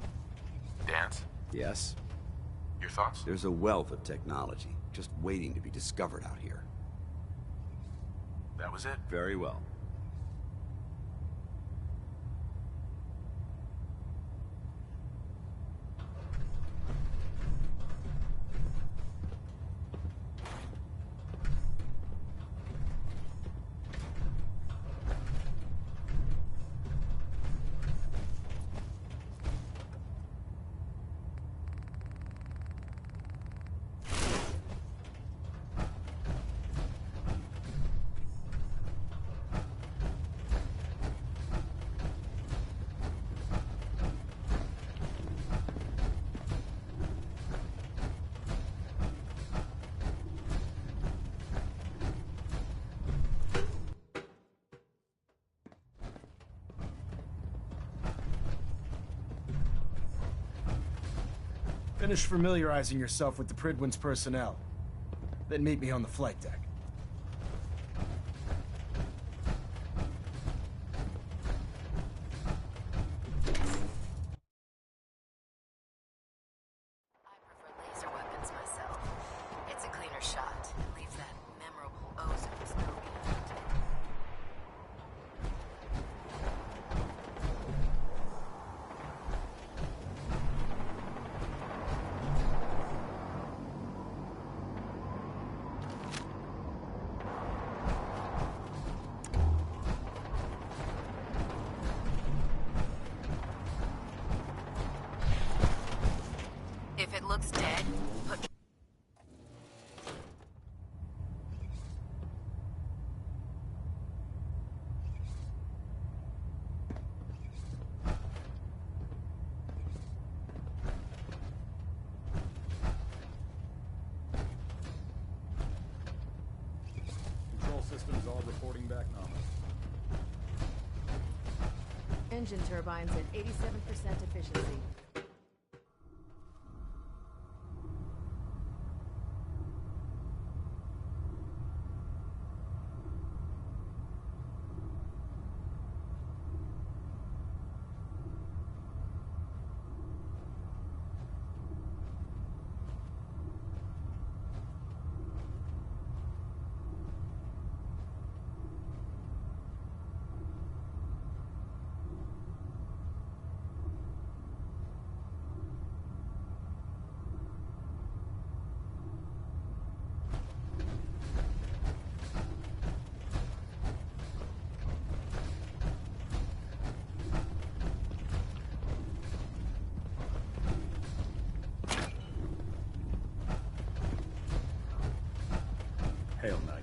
Dance? Yes? Your thoughts? There's a wealth of technology just waiting to be discovered out here. That was it? Very well. Finish familiarizing yourself with the Prydwen's personnel. Then meet me on the flight deck. Laser weapons myself. It's a cleaner shot. It leaves that memorable ozone smell behind. If it looks dead, put... Control systems all reporting back normal. Engine turbines at 87% efficiency. Hail, Knight.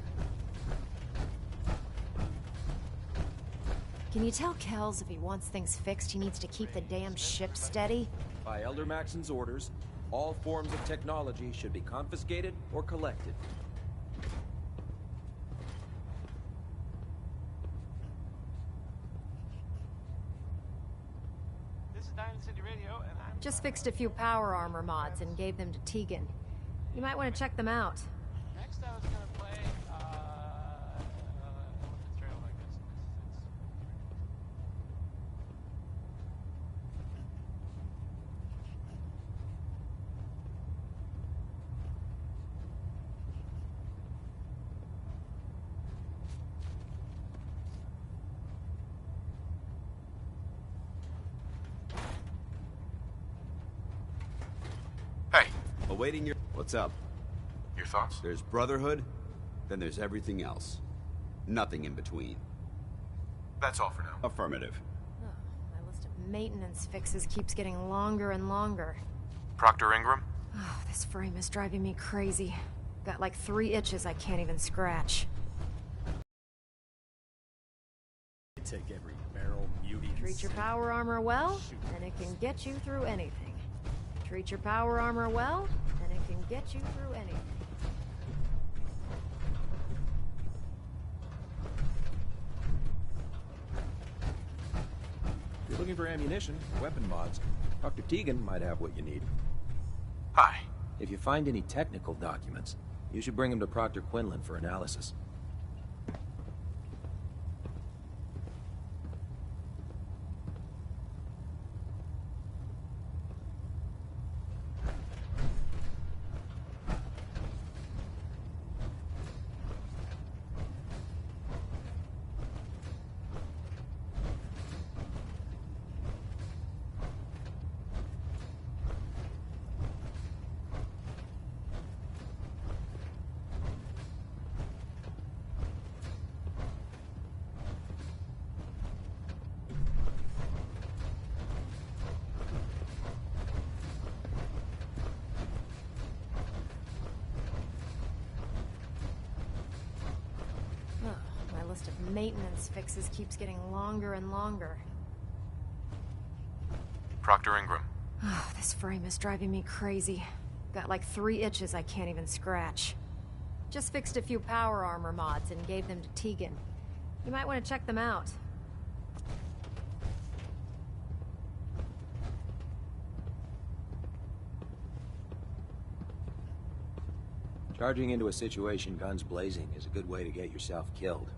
Can you tell Kells if he wants things fixed, he needs to keep the damn ship steady? By Elder Maxon's orders, all forms of technology should be confiscated or collected. This is Diamond City Radio, and I'm... Just fixed a few power armor mods and gave them to Tegan. You might want to check them out. Next I was gonna play, Ella Fitzgerald, I guess. Hey. Awaiting your... What's up? Your thoughts? There's Brotherhood, then there's everything else. Nothing in between. That's all for now. Affirmative. Oh, my list of maintenance fixes keeps getting longer and longer. Proctor Ingram? Oh, this frame is driving me crazy. Got like 3 itches I can't even scratch. Take every barrel, beauty, Treat your power armor well, and it can get you through anything. Treat your power armor well, and it can get you through anything. If you're looking for ammunition, weapon mods, Dr. Tegan might have what you need. Hi. If you find any technical documents, you should bring them to Proctor Quinlan for analysis. of maintenance fixes keeps getting longer and longer. Proctor Ingram. Oh, this frame is driving me crazy. Got like 3 itches I can't even scratch. Just fixed a few power armor mods and gave them to Tegan. You might want to check them out. Charging into a situation guns blazing is a good way to get yourself killed.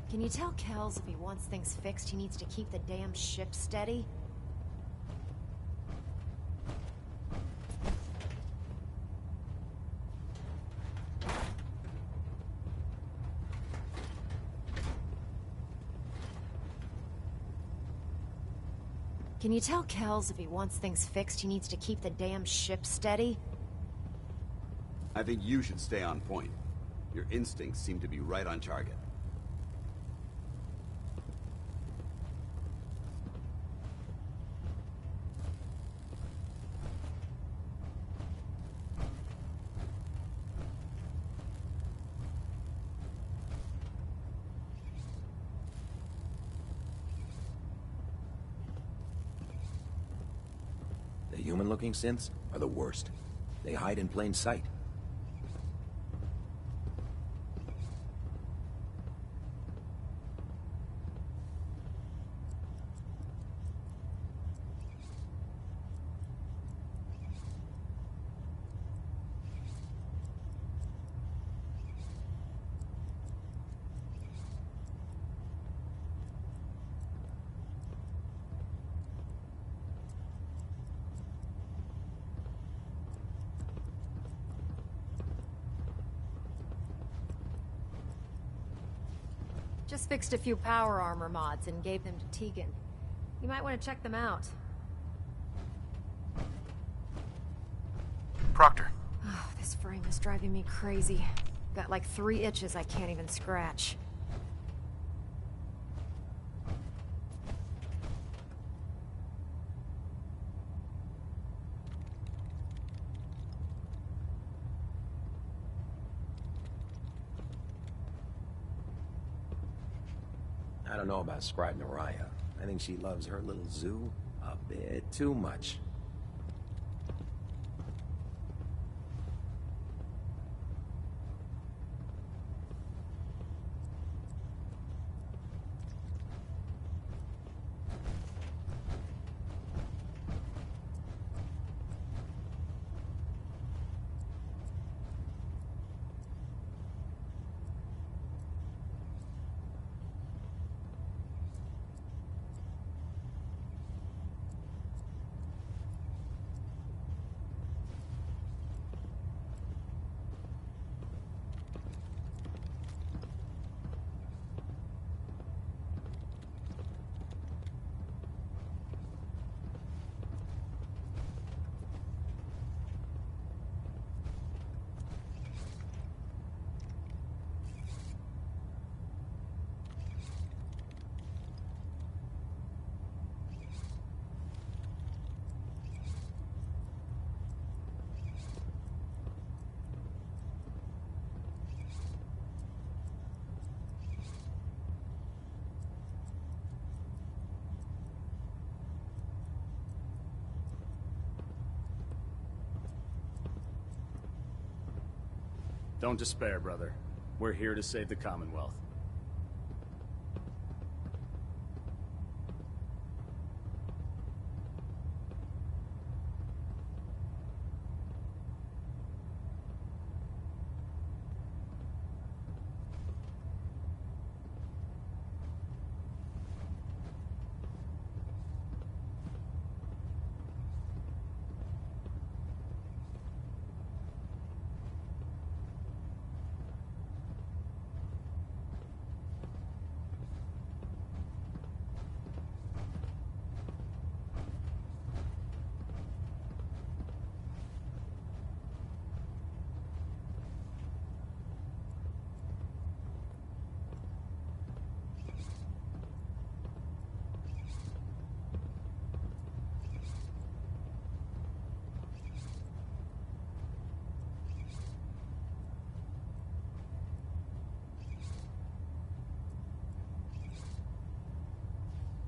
Can you tell Kells if he wants things fixed, he needs to keep the damn ship steady? Can you tell Kells if he wants things fixed, he needs to keep the damn ship steady? I think you should stay on point. Your instincts seem to be right on target. human-looking synths are the worst. They hide in plain sight. Just fixed a few power armor mods and gave them to Tegan. You might want to check them out. Proctor. Oh, this frame is driving me crazy. Got like 3 itches I can't even scratch. I don't know about Scribe Naraya. I think she loves her little zoo a bit too much. Don't despair, brother. We're here to save the Commonwealth.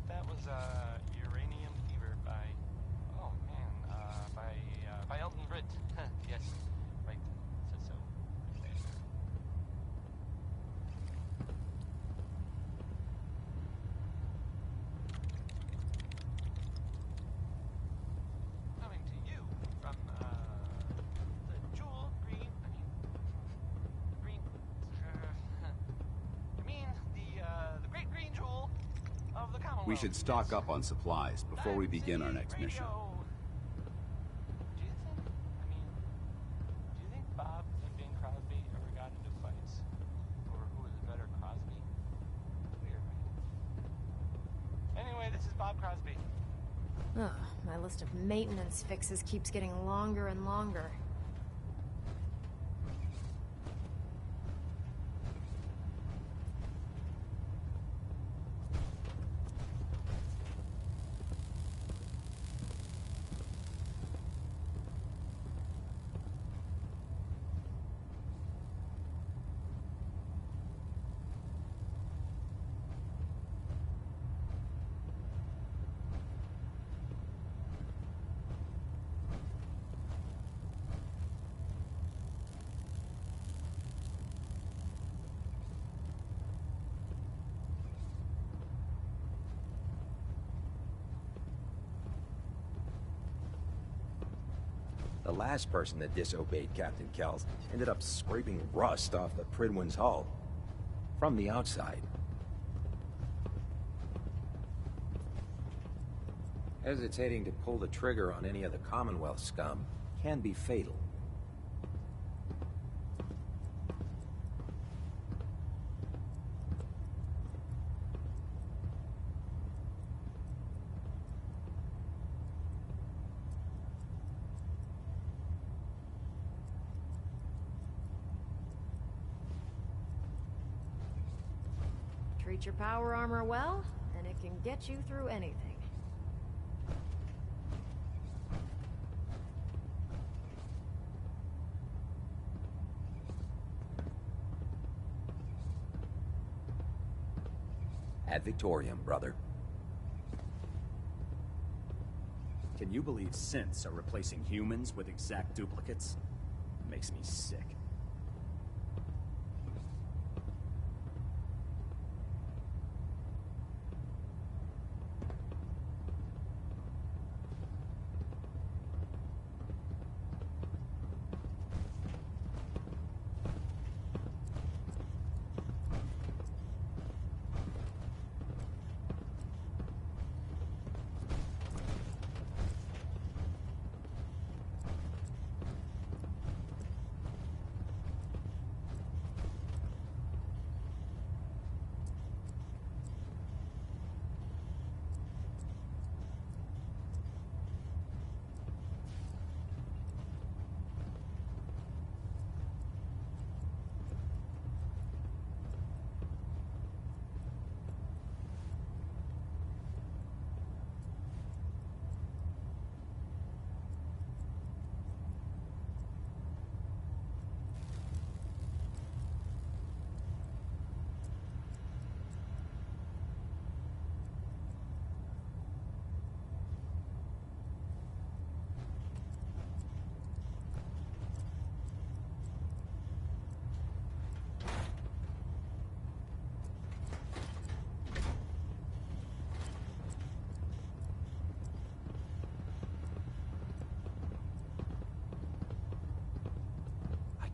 That was Uranium Fever by, oh man, by Elton Britt. Yes, right. So right there. Coming to you from the Jewel Green. The Great Green Jewel of the Commonwealth. We should stock up on supplies before we begin our next mission. Do you think Bob and Bing Crosby ever got into fights? Or who was the better, Crosby? Weird, right? Anyway, this is Bob Crosby. Ugh, my list of maintenance fixes keeps getting longer and longer. The last person that disobeyed Captain Kells ended up scraping rust off the Prydwen's hull. From the outside. Hesitating to pull the trigger on any of the Commonwealth scum can be fatal. Treat your power armor well, and it can get you through anything. Ad Victoriam, brother. Can you believe synths are replacing humans with exact duplicates? Makes me sick.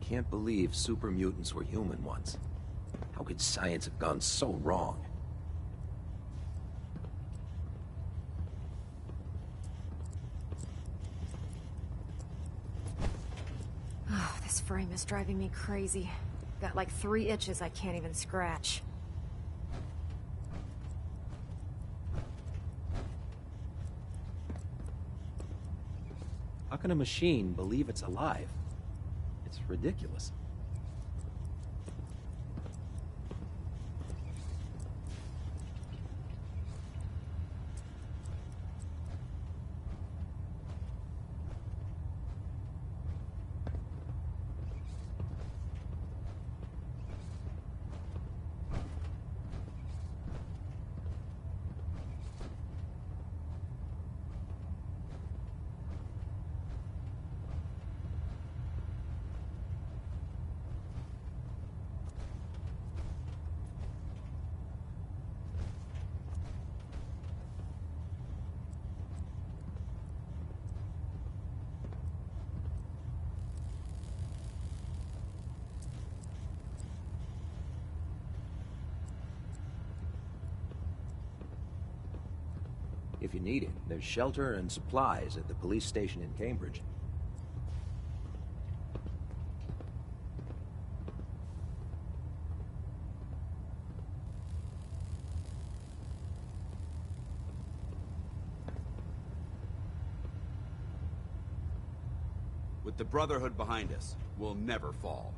Can't believe super mutants were human once. How could science have gone so wrong? Oh, this frame is driving me crazy. Got like 3 itches I can't even scratch. How can a machine believe it's alive? It's ridiculous. If you need it, there's shelter and supplies at the police station in Cambridge. With the Brotherhood behind us, we'll never fall.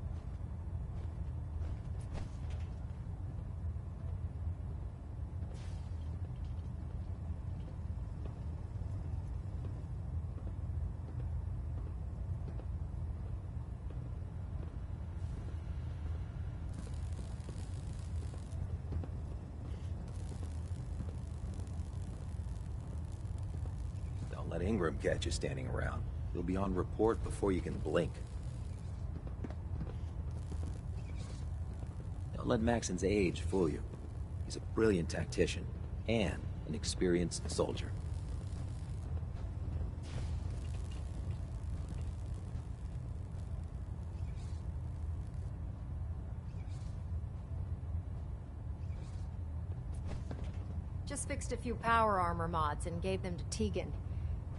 Don't let Ingram catch you standing around. You'll be on report before you can blink. Don't let Maxon's age fool you. He's a brilliant tactician and an experienced soldier. Just fixed a few power armor mods and gave them to Tegan.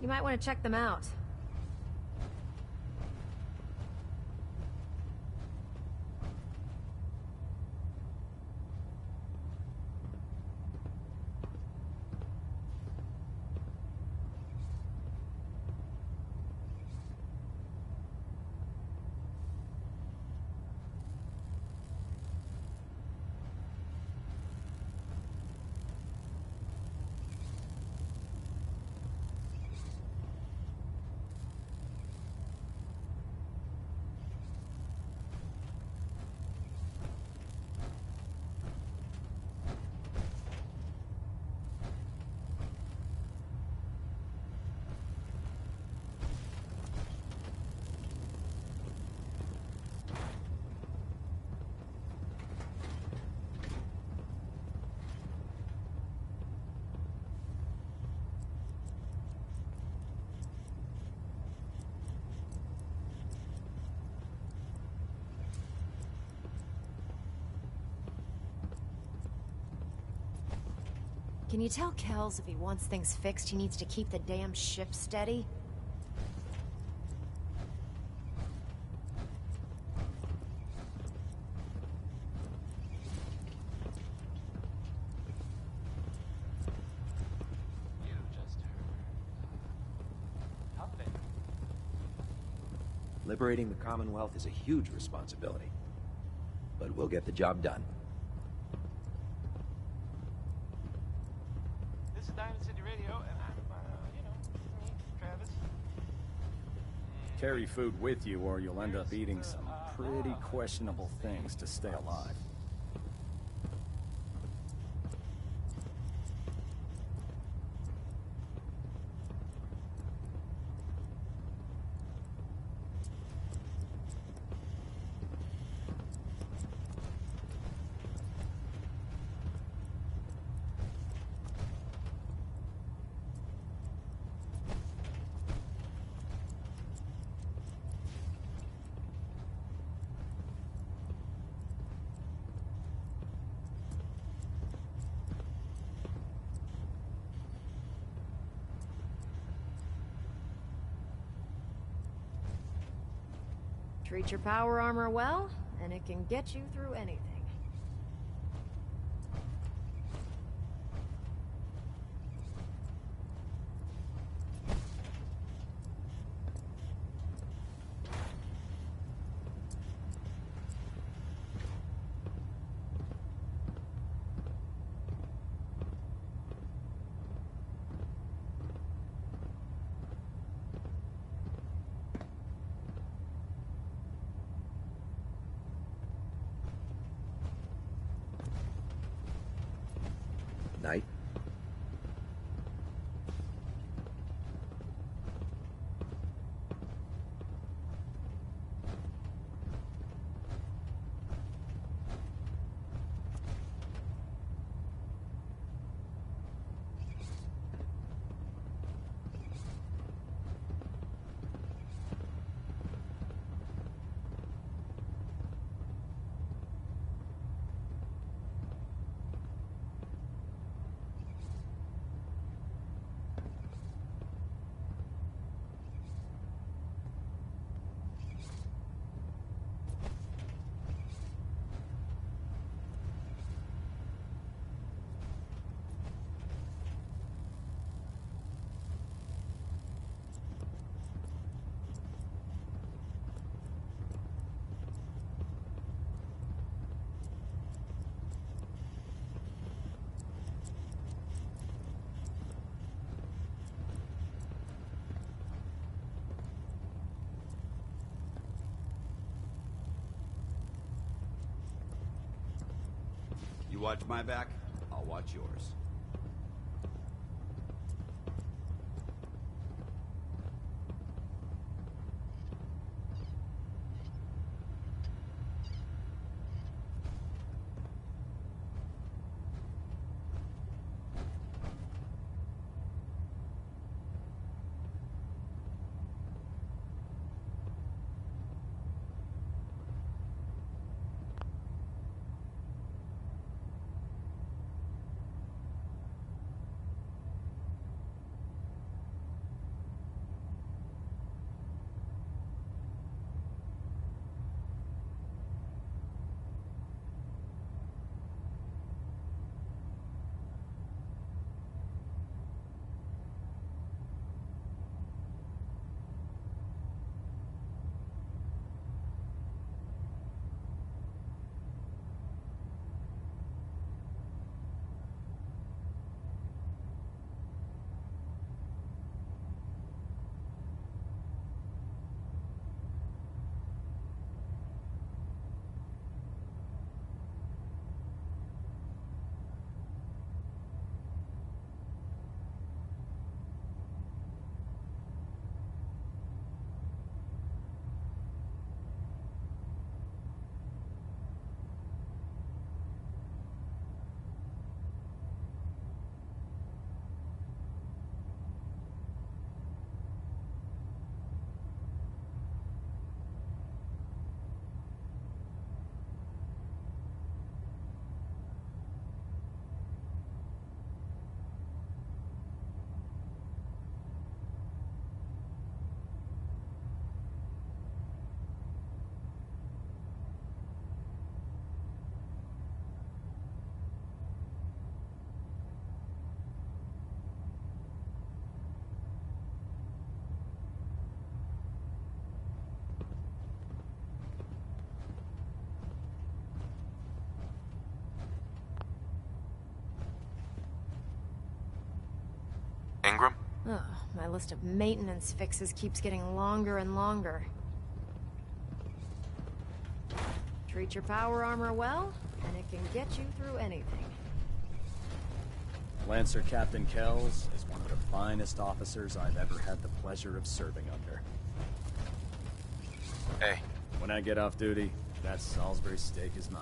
You might want to check them out. Can you tell Kells if he wants things fixed, he needs to keep the damn ship steady? You just heard. Update. Liberating the Commonwealth is a huge responsibility. But we'll get the job done. This is Diamond City Radio, and I'm, me, Travis. Carry food with you or you'll end up eating some pretty questionable things to stay alive. Treat your power armor well, and it can get you through anything. Knight? You watch my back, I'll watch yours. My list of maintenance fixes keeps getting longer and longer. Treat your power armor well, and it can get you through anything. Lancer Captain Kells is one of the finest officers I've ever had the pleasure of serving under. Hey. When I get off duty, that Salisbury steak is mine.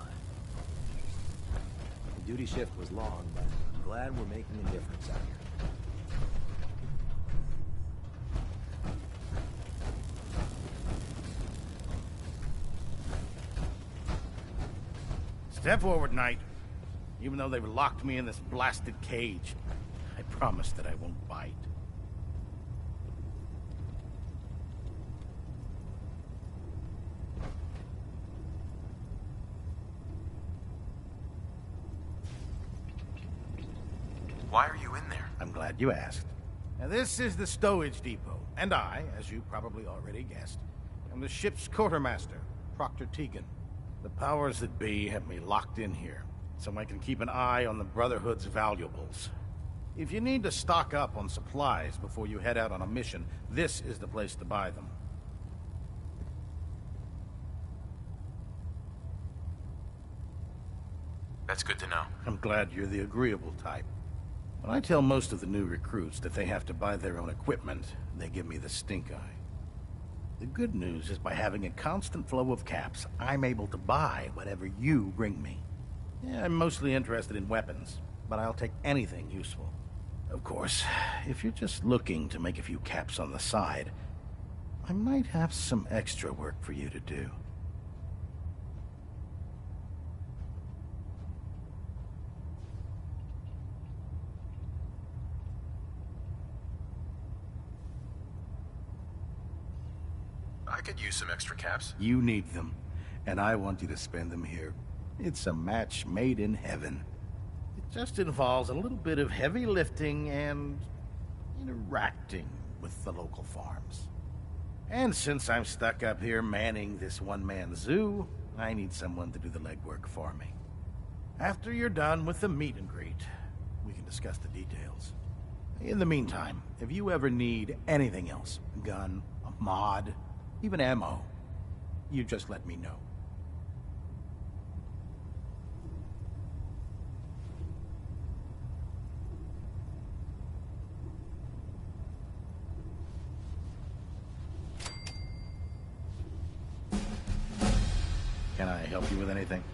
The duty shift was long, but I'm glad we're making a difference out here. Step forward, Knight. Even though they've locked me in this blasted cage, I promise that I won't bite. Why are you in there? I'm glad you asked. Now, this is the stowage depot, and I, as you probably already guessed, am the ship's quartermaster, Proctor Tegan. The powers that be have me locked in here, so I can keep an eye on the Brotherhood's valuables. If you need to stock up on supplies before you head out on a mission, this is the place to buy them. That's good to know. I'm glad you're the agreeable type. When I tell most of the new recruits that they have to buy their own equipment, they give me the stink eye. The good news is by having a constant flow of caps, I'm able to buy whatever you bring me. Yeah, I'm mostly interested in weapons, but I'll take anything useful. Of course, if you're just looking to make a few caps on the side, I might have some extra work for you to do. I could use some extra caps. You need them, and I want you to spend them here. It's a match made in heaven. It just involves a little bit of heavy lifting and interacting with the local farms. And since I'm stuck up here manning this one-man zoo, I need someone to do the legwork for me. After you're done with the meet and greet, we can discuss the details. In the meantime, if you ever need anything else, a gun, a mod, even ammo, you just let me know. Can I help you with anything?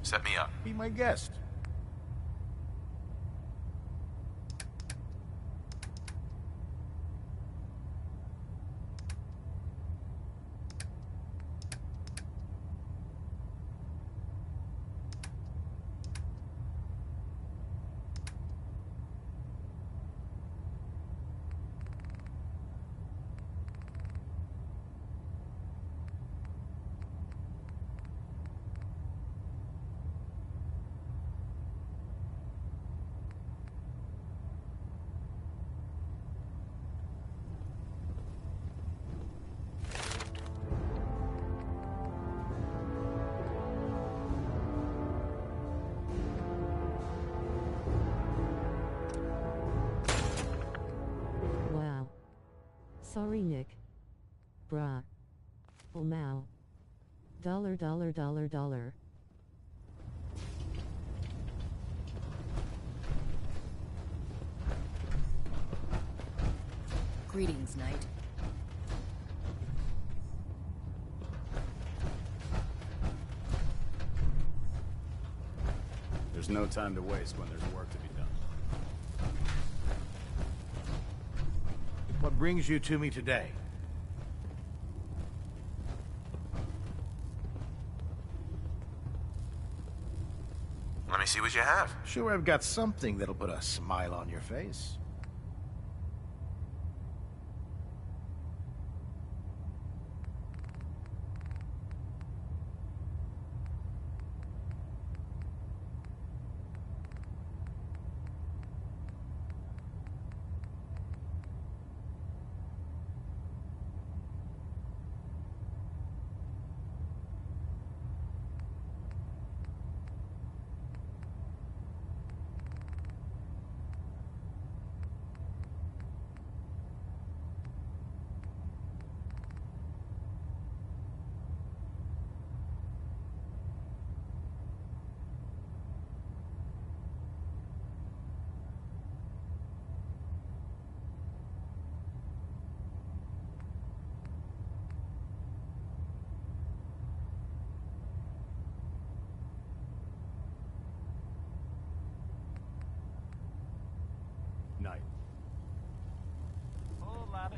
Set me up. Be my guest. Sorry, Nick. Brah. Oh, Mal. $. Greetings, Knight. There's no time to waste when there's work to be done. What brings you to me today? Let me see what you have. Sure, I've got something that'll put a smile on your face.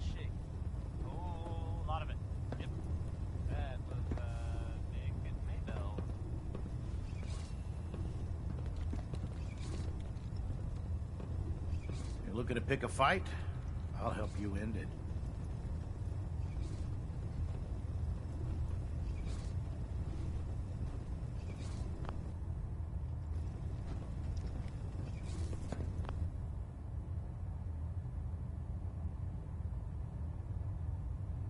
shake. Oh, a lot of it. Yep. That was, Nick and Maybell. You're looking to pick a fight? I'll help you end it.